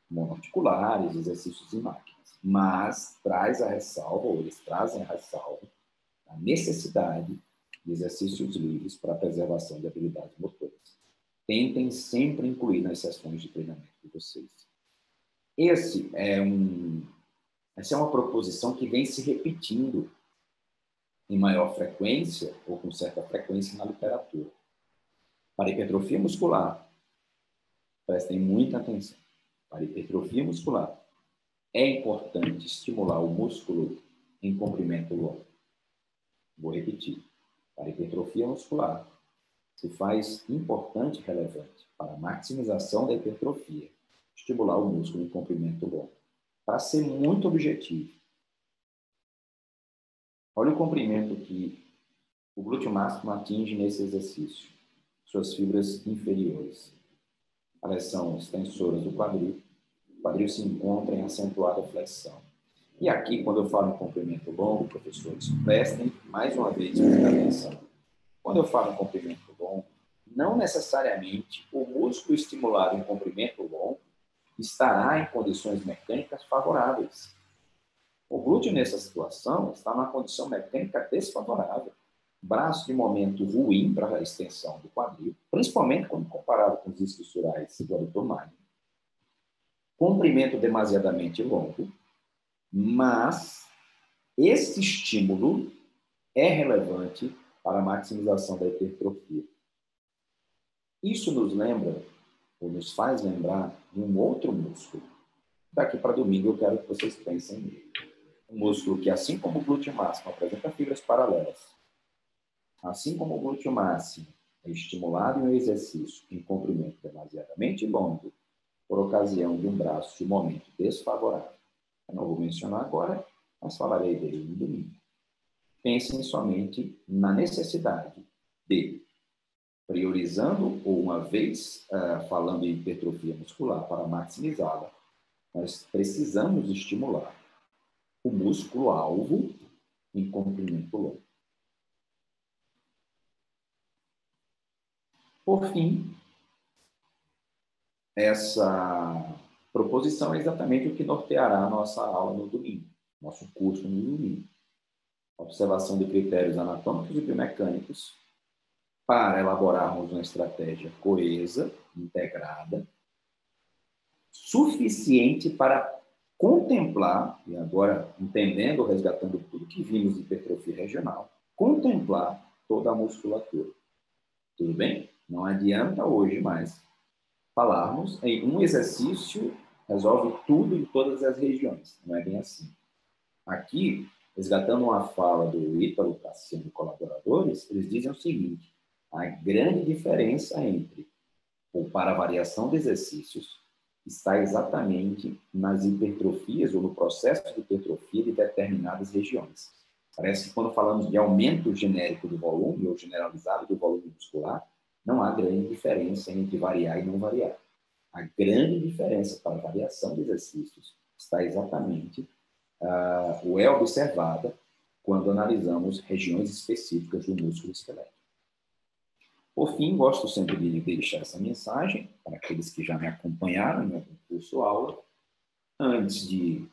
monoarticulares, exercícios em máquinas. Mas traz a ressalva, ou eles trazem a ressalva, a necessidade de exercícios livres para a preservação de habilidades motoras. Tentem sempre incluir nas sessões de treinamento de vocês. Essa é uma proposição que vem se repetindo em maior frequência, ou com certa frequência, na literatura. Para hipertrofia muscular, prestem muita atenção. Para hipertrofia muscular, é importante estimular o músculo em comprimento longo. Vou repetir. Para hipertrofia muscular, se faz importante e relevante para a maximização da hipertrofia, estimular o músculo em comprimento longo. Para ser muito objetivo, olha o comprimento que o glúteo máximo atinge nesse exercício. Suas fibras inferiores. Elas são extensoras do quadril. O quadril se encontra em acentuada flexão. E aqui, quando eu falo em comprimento longo, professores, prestem mais uma vez muita atenção. Quando eu falo em comprimento longo, não necessariamente o músculo estimulado em comprimento longo estará em condições mecânicas favoráveis. O glúteo, nessa situação, está numa condição mecânica desfavorável. Braço de momento ruim para a extensão do quadril, principalmente quando comparado com os estruturais do adutor magno. Comprimento demasiadamente longo, mas esse estímulo é relevante para a maximização da hipertrofia. Isso nos lembra, ou nos faz lembrar, de um outro músculo. Daqui para domingo eu quero que vocês pensem nele. Um músculo que, assim como o glúteo máximo, apresenta fibras paralelas, assim como o glúteo máximo é estimulado em um exercício em comprimento demasiadamente longo, por ocasião de um braço de momento desfavorável. Eu não vou mencionar agora, mas falarei dele no domingo. Pensem somente na necessidade de, priorizando, ou uma vez falando em hipertrofia muscular para maximizá-la, nós precisamos estimular o músculo-alvo em comprimento longo. Por fim, essa proposição é exatamente o que norteará a nossa aula no domingo, nosso curso no domingo. Observação de critérios anatômicos e biomecânicos para elaborarmos uma estratégia coesa, integrada, suficiente para contemplar, e agora entendendo, resgatando tudo que vimos de hipertrofia regional, contemplar toda a musculatura. Tudo bem? Não adianta hoje mais falarmos em um exercício resolve tudo em todas as regiões. Não é bem assim. Aqui, resgatando uma fala do Ítalo Cassiano e colaboradores, eles dizem o seguinte: a grande diferença entre, ou para a variação de exercícios, está exatamente nas hipertrofias ou no processo de hipertrofia de determinadas regiões. Parece que quando falamos de aumento genérico do volume ou generalizado do volume muscular, não há grande diferença entre variar e não variar. A grande diferença para a variação de exercícios está exatamente ou é observada quando analisamos regiões específicas do músculo esquelético. Por fim, gosto sempre de deixar essa mensagem para aqueles que já me acompanharam no curso aula, antes de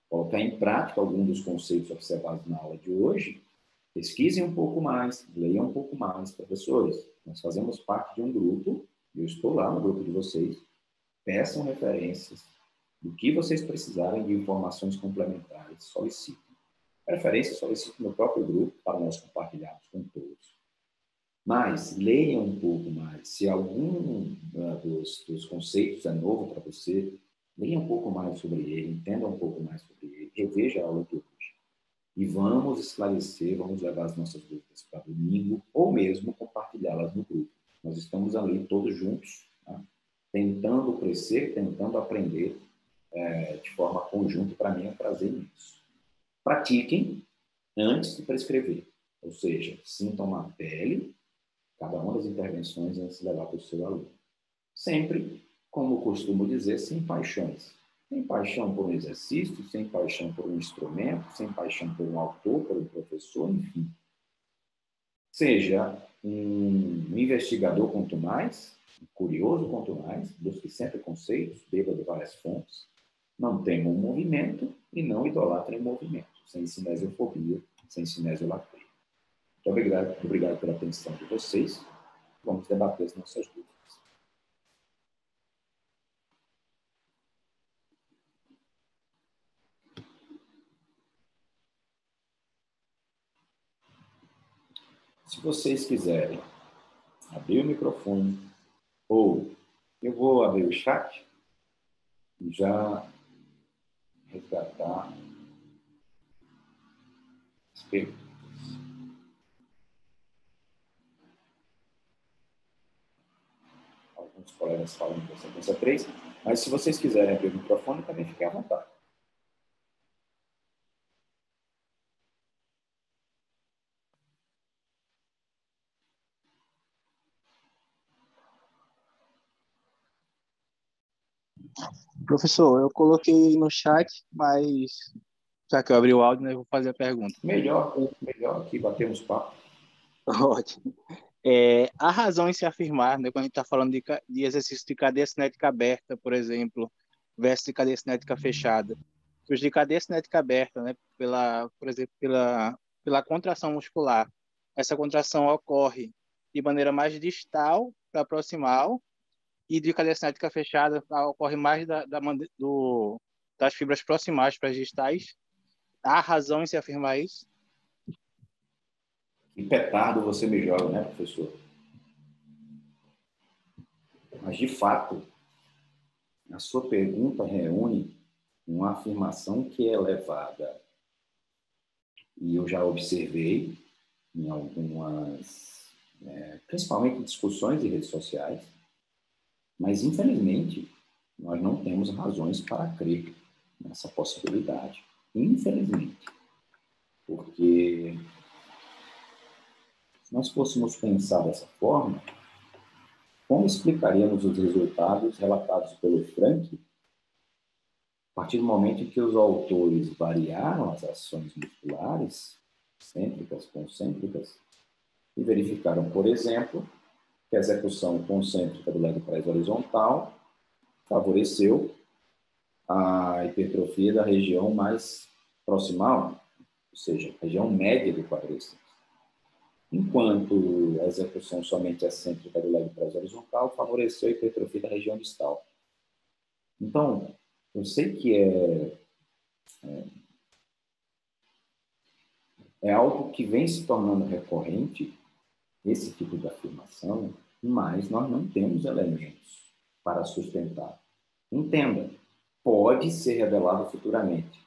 colocar em prática algum dos conceitos observados na aula de hoje, pesquisem um pouco mais, leiam um pouco mais, professores. Nós fazemos parte de um grupo, eu estou lá no grupo de vocês, peçam referências do que vocês precisarem de informações complementares, solicitem. Preferência, solicito no próprio grupo para nós compartilharmos com todos. Mas leiam um pouco mais. Se algum dos conceitos é novo para você, leia um pouco mais sobre ele, entenda um pouco mais sobre ele, reveja a aula de hoje. E vamos esclarecer, vamos levar as nossas dúvidas para domingo, ou mesmo compartilhá-las no grupo. Nós estamos ali todos juntos, tá? Tentando crescer, tentando aprender de forma conjunta. Para mim é um prazer nisso. Pratiquem antes de prescrever, ou seja, sintam na pele cada uma das intervenções antes de levar para o seu aluno. Sempre, como costumo dizer, sem paixões. Sem paixão por um exercício, sem paixão por um instrumento, sem paixão por um autor, por um professor, enfim. Seja um investigador quanto mais, um curioso quanto mais, busque sempre conceitos, beba de várias fontes, não temam o movimento e não idolatrem o movimento, sem cinesiofobia, sem cinesiolatria. Muito obrigado pela atenção de vocês. Vamos debater as nossas dúvidas. Se vocês quiserem abrir o microfone, ou eu vou abrir o chat e já resgatar as perguntas. Alguns colegas falam que é sequência 3, mas se vocês quiserem abrir o microfone, também fiquem à vontade. Professor, eu coloquei no chat, mas já que eu abri o áudio, né, eu vou fazer a pergunta. Melhor que batermos papo. Ótimo. A razão em se afirmar, né, quando a gente está falando de exercício de cadeia cinética aberta, por exemplo, versus de cadeia cinética fechada. Os de cadeia cinética aberta, né, por exemplo, pela contração muscular, essa contração ocorre de maneira mais distal para proximal, e de cadeia cinética fechada ocorre mais das fibras proximais para as distais. Há razão em se afirmar isso? Que petardo você me joga, né, professor? Mas, de fato, a sua pergunta reúne uma afirmação que é levada, e eu já observei em algumas, principalmente discussões de redes sociais, mas, infelizmente, nós não temos razões para crer nessa possibilidade. Infelizmente. Porque se nós fôssemos pensar dessa forma, como explicaríamos os resultados relatados pelo Frank a partir do momento em que os autores variaram as ações musculares, cêntricas, concêntricas, e verificaram, por exemplo, que a execução concêntrica do leg press horizontal favoreceu a hipertrofia da região mais proximal, ou seja, região média do quadríceps. Enquanto a execução somente excêntrica do leg press horizontal favoreceu a hipertrofia da região distal. Então, eu sei que é algo que vem se tornando recorrente, esse tipo de afirmação, mas nós não temos elementos para sustentar. Entenda, pode ser revelado futuramente.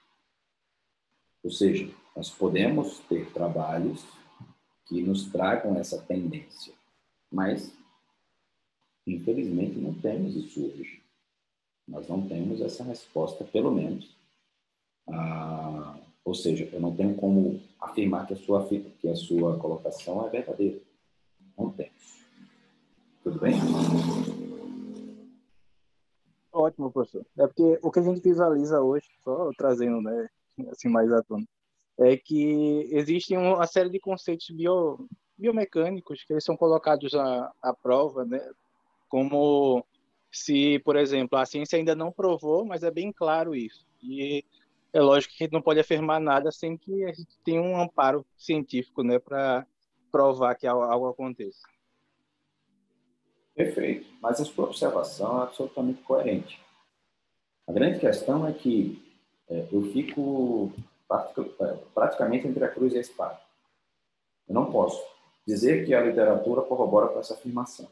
Ou seja, nós podemos ter trabalhos que nos tragam essa tendência, mas, infelizmente, não temos isso hoje. Nós não temos essa resposta, pelo menos. Ou seja, eu não tenho como afirmar que a sua colocação é verdadeira. Não temos. Tudo bem? Ótimo, professor. É porque o que a gente visualiza hoje, só trazendo, né, assim, mais à tona, é que existe uma série de conceitos biomecânicos que eles são colocados à prova, né? Como se, por exemplo, a ciência ainda não provou, mas é bem claro isso. E é lógico que a gente não pode afirmar nada sem que a gente tenha um amparo científico, né, para provar que algo aconteça. Perfeito. Mas a sua observação é absolutamente coerente. A grande questão é que eu fico praticamente entre a cruz e a espada. Eu não posso dizer que a literatura corrobora com essa afirmação,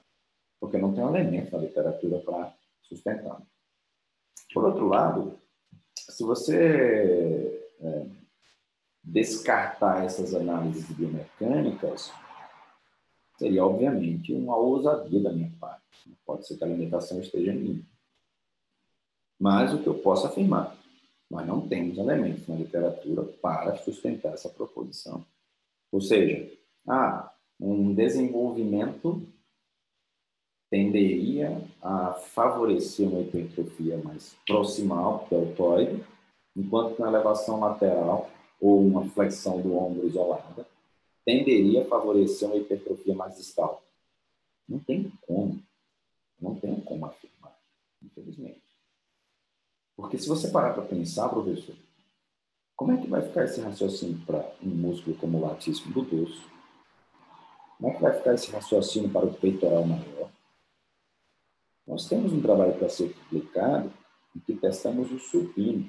porque não tem um elemento na literatura para sustentar. Por outro lado, se você descartar essas análises biomecânicas, seria, obviamente, uma ousadia da minha parte. Pode ser que a limitação esteja em mim. Mas o que eu posso afirmar, nós não temos elementos na literatura para sustentar essa proposição. Ou seja, um desenvolvimento tenderia a favorecer uma hipertrofia mais proximal, deltoide, enquanto que uma elevação lateral ou uma flexão do ombro isolada tenderia a favorecer uma hipertrofia mais distal. Não tem como afirmar, infelizmente. Porque se você parar para pensar, professor, como é que vai ficar esse raciocínio para um músculo como o latíssimo do dorso? Como é que vai ficar esse raciocínio para o peitoral maior? Nós temos um trabalho para ser publicado em que testamos o supino.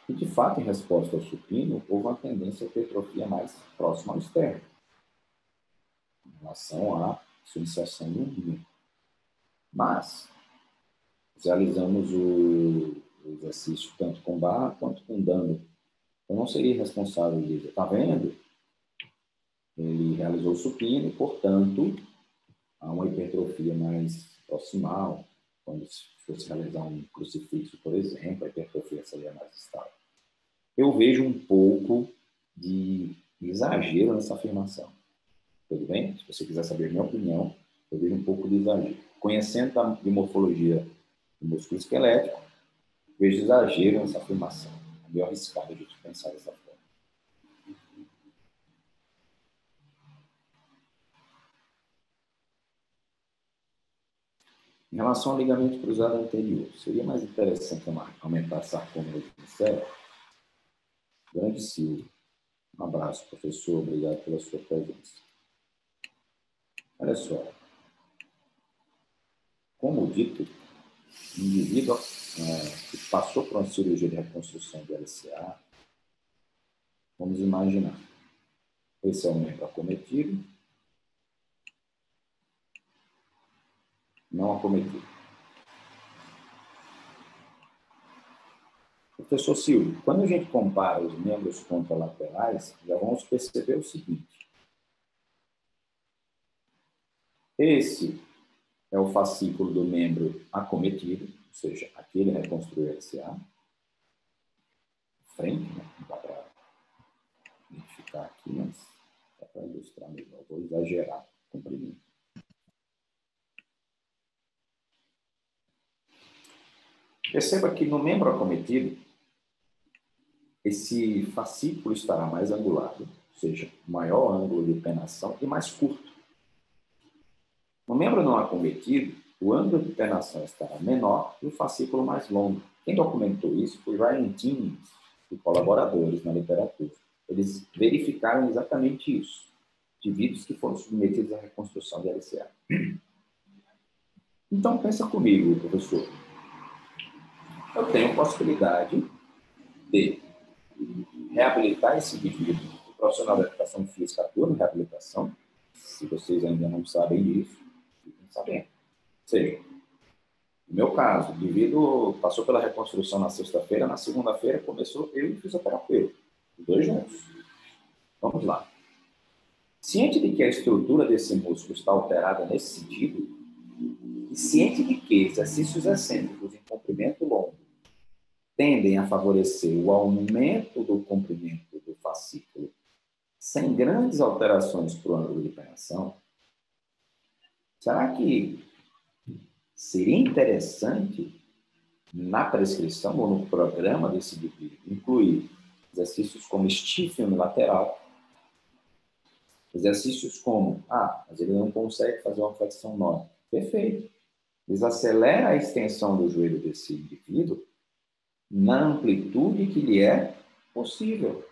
E, de fato, em resposta ao supino, houve uma tendência à hipertrofia mais próxima ao externo, em relação à subiciação do umbigo. Mas, realizamos o exercício tanto com barra quanto com dumbbell. Eu não seria responsável de dizer, está vendo? Ele realizou o supino e, portanto, há uma hipertrofia mais proximal. Quando se fosse realizar um crucifixo, por exemplo, a hipertrofia seria mais estável. Eu vejo um pouco de exagero nessa afirmação. Tudo bem? Se você quiser saber a minha opinião, eu vejo um pouco de exagero. Conhecendo a morfologia do músculo esquelético, vejo exagero nessa afirmação. É meio arriscado a gente pensar dessa forma. Em relação ao ligamento cruzado anterior, seria mais interessante aumentar a sarcômera de pincel? Grande Silvio. Um abraço, professor. Obrigado pela sua presença. Olha só. Como dito, o indivíduo que passou por uma cirurgia de reconstrução do LCA, vamos imaginar, esse é o membro acometido, não acometido. Professor Silvio, quando a gente compara os membros contralaterais, já vamos perceber o seguinte. Esse é o fascículo do membro acometido, ou seja, aquele reconstruiu LCA. Frente, né? Não dá para identificar aqui, mas dá para ilustrar melhor. Vou exagerar o comprimento. Perceba que no membro acometido, esse fascículo estará mais angulado, ou seja, maior ângulo de penação e mais curto. No membro não acometido, o ângulo de penação estará menor e o fascículo mais longo. Quem documentou isso foi Ryan Timmins e colaboradores na literatura. Eles verificaram exatamente isso, indivíduos que foram submetidos à reconstrução de LCA. Então, pensa comigo, professor. Eu tenho possibilidade de reabilitar esse indivíduo. O profissional da educação física atua na reabilitação. Se vocês ainda não sabem disso, fiquem sabendo. Ou seja, no meu caso, o indivíduo passou pela reconstrução na sexta-feira, na segunda-feira começou eu e o fisioterapeuta, os dois juntos. Vamos lá. Ciente de que a estrutura desse músculo está alterada nesse sentido, e ciente de que exercícios excêntricos em comprimento longo tendem a favorecer o aumento do comprimento do fascículo sem grandes alterações para o ângulo de penação, será que seria interessante, na prescrição ou no programa desse indivíduo, incluir Exercícios como stiff unilateral. Exercícios como, mas ele não consegue fazer uma flexão nórdica. Perfeito. Desacelera a extensão do joelho desse indivíduo na amplitude que lhe é possível.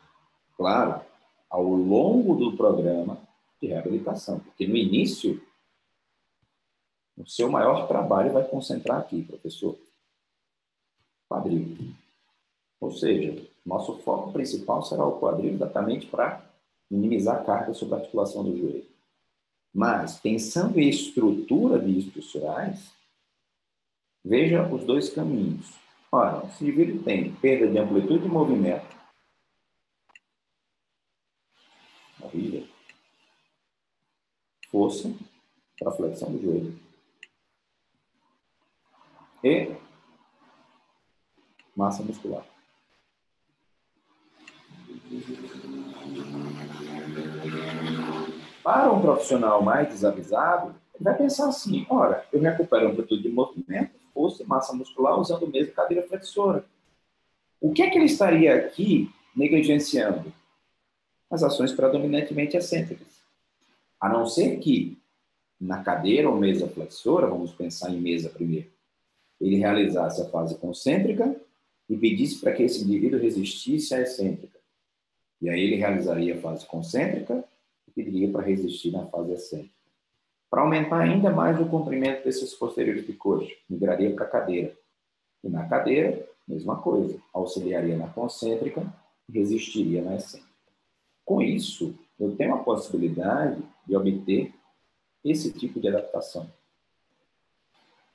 Claro, ao longo do programa de reabilitação. Porque no início, o seu maior trabalho vai concentrar aqui, professor. Quadril. Ou seja, nosso foco principal será o quadril exatamente para minimizar a carga sobre a articulação do joelho. Mas, pensando em estrutura de estruturais, veja os dois caminhos. Ora, esse indivíduo tem perda de amplitude de movimento. Horrível. Força para a flexão do joelho. E massa muscular. Para um profissional mais desavisado, ele vai pensar assim, ora, eu recupero a amplitude de movimento, força e massa muscular usando o mesmo cadeira flexora. O que é que ele estaria aqui negligenciando? As ações predominantemente excêntricas. A não ser que, na cadeira ou mesa flexora, vamos pensar em mesa primeiro, ele realizasse a fase concêntrica e pedisse para que esse indivíduo resistisse à excêntrica. E aí ele realizaria a fase concêntrica e pediria para resistir na fase excêntrica. Para aumentar ainda mais o comprimento desses posteriores de coxa, migraria para a cadeira. E na cadeira, mesma coisa, auxiliaria na concêntrica e resistiria na excêntrica. Com isso, eu tenho a possibilidade de obter esse tipo de adaptação.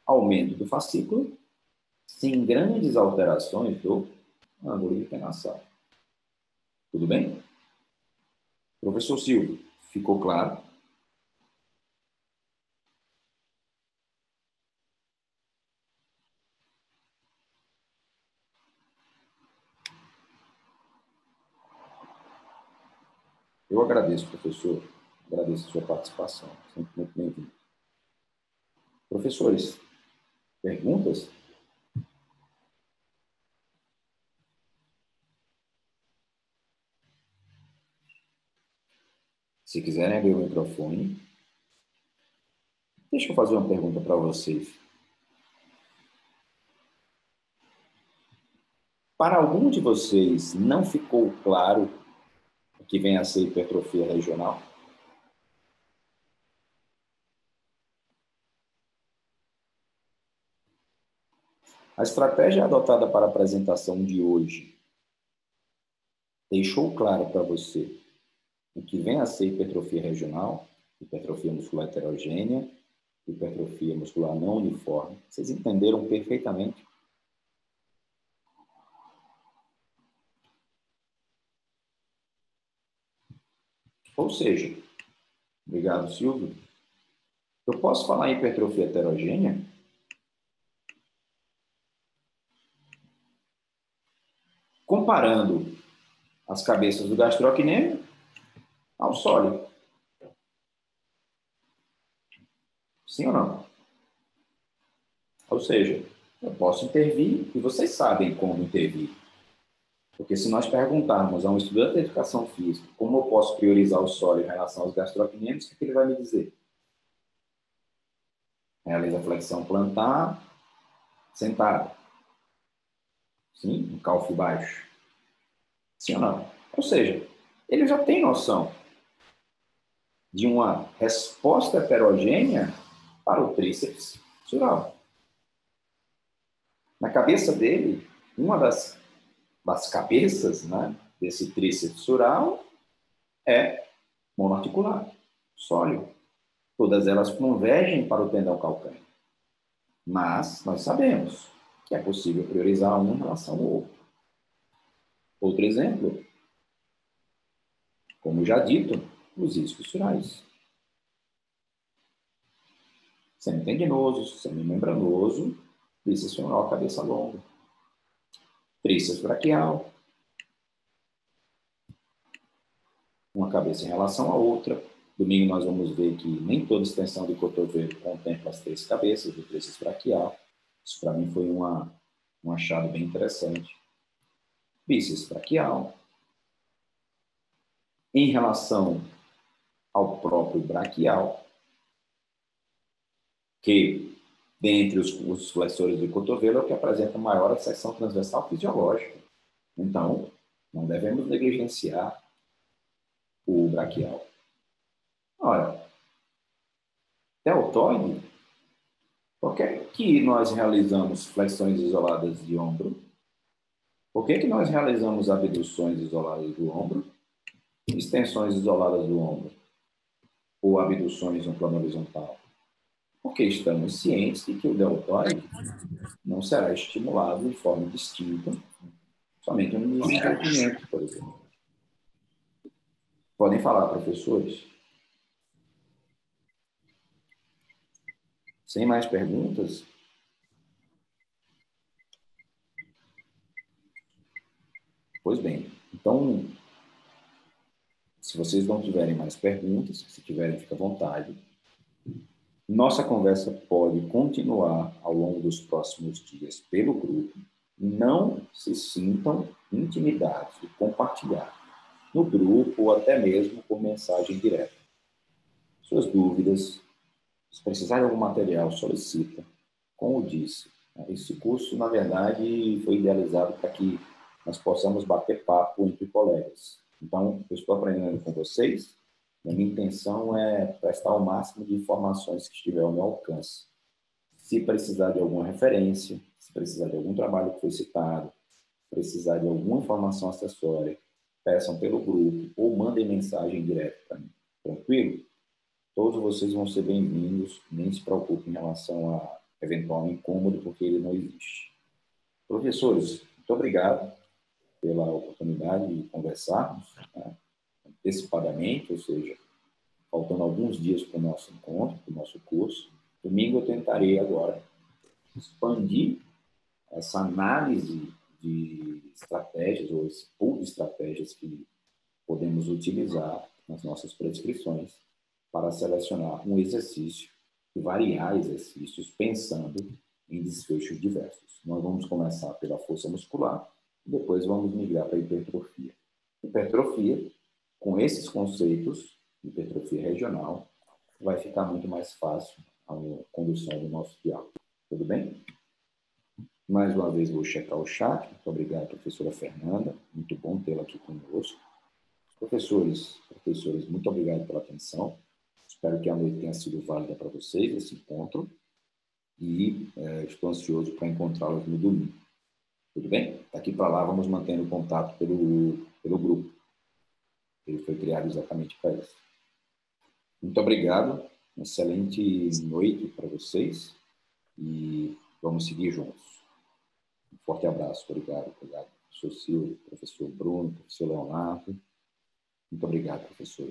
Aumento do fascículo, sem grandes alterações do ângulo de inclinação. Tudo bem? Professor Silvio, ficou claro? Eu agradeço, professor. Agradeço a sua participação. Sempre muito bem-vindo. Professores, perguntas? Se quiserem abrir o microfone. Deixa eu fazer uma pergunta para vocês. Para algum de vocês, não ficou claro o que vem a ser hipertrofia regional? A estratégia adotada para a apresentação de hoje deixou claro para você o que vem a ser hipertrofia regional, hipertrofia muscular heterogênea, hipertrofia muscular não uniforme? Vocês entenderam perfeitamente? Ou seja, obrigado, Silvio, eu posso falar em hipertrofia heterogênea comparando as cabeças do gastrocnêmio ao sólido. Sim ou não? Ou seja, eu posso intervir e vocês sabem como intervir. Porque se nós perguntarmos a um estudante de educação física como eu posso priorizar o sólido em relação aos gastrocnêmicos, o que ele vai me dizer? Realiza a flexão plantar, sentado. Sim, um calf baixo. Sim ou não? Ou seja, ele já tem noção de uma resposta heterogênea para o tríceps sural. Na cabeça dele, uma das cabeças, né, desse tríceps sural é monoarticular, sólido. Todas elas convergem para o tendão calcâneo. Mas nós sabemos que é possível priorizar um em relação ao outro. Outro exemplo, como já dito, os isquiosurais. Semitendinoso, semimembranoso, tríceps femoral, cabeça longa. Tríceps braquial. Uma cabeça em relação à outra. Domingo nós vamos ver que nem toda extensão de cotovelo contempla as três cabeças do tríceps braquial. Isso para mim foi um achado bem interessante. Bíceps braquial. Em relação ao próprio braquial, que, dentre os flexores do cotovelo, é o que apresenta maior seção transversal fisiológica. Então, não devemos negligenciar o braquial. Ora, deltoide, por que nós realizamos flexões isoladas de ombro? Por que nós realizamos abduções isoladas do ombro, extensões isoladas do ombro, ou abduções no plano horizontal? Porque estamos cientes de que o deltoide não será estimulado de forma distinta, somente no desenvolvimento, por exemplo. Podem falar, professores? Sem mais perguntas? Pois bem, então, se vocês não tiverem mais perguntas, se tiverem, fica à vontade. Nossa conversa pode continuar ao longo dos próximos dias pelo grupo. Não se sintam intimidados de compartilhar no grupo ou até mesmo por mensagem direta. Suas dúvidas, se precisar de algum material, solicita. Como disse, esse curso, na verdade, foi idealizado para que nós possamos bater papo entre colegas. Então, eu estou aprendendo com vocês, e a minha intenção é prestar o máximo de informações que estiver ao meu alcance. Se precisar de alguma referência, se precisar de algum trabalho que foi citado, precisar de alguma informação acessória, peçam pelo grupo ou mandem mensagem direta para mim. Tranquilo? Todos vocês vão ser bem-vindos, nem se preocupem em relação a eventual incômodo, porque ele não existe. Professores, muito obrigado pela oportunidade de conversarmos, né, antecipadamente, ou seja, faltando alguns dias para o nosso encontro, para o nosso curso. Domingo eu tentarei agora expandir essa análise de estratégias, ou esse pool de estratégias que podemos utilizar nas nossas prescrições para selecionar um exercício e variar exercícios pensando em desfechos diversos. Nós vamos começar pela força muscular e depois vamos migrar para a hipertrofia. Hipertrofia, com esses conceitos, hipertrofia regional, vai ficar muito mais fácil a condução do nosso diálogo. Tudo bem? Mais uma vez vou checar o chat. Muito obrigado, professora Fernanda. Muito bom tê-la aqui conosco. Professores, muito obrigado pela atenção. Espero que a noite tenha sido válida para vocês, esse encontro. E estou ansioso para encontrá-los no domingo. Tudo bem? Daqui para lá, vamos mantendo contato pelo grupo. Ele foi criado exatamente para isso. Muito obrigado. Uma excelente noite para vocês. E vamos seguir juntos. Um forte abraço. Obrigado. Professor Silvio, professor Bruno, professor Leonardo. Muito obrigado, professores.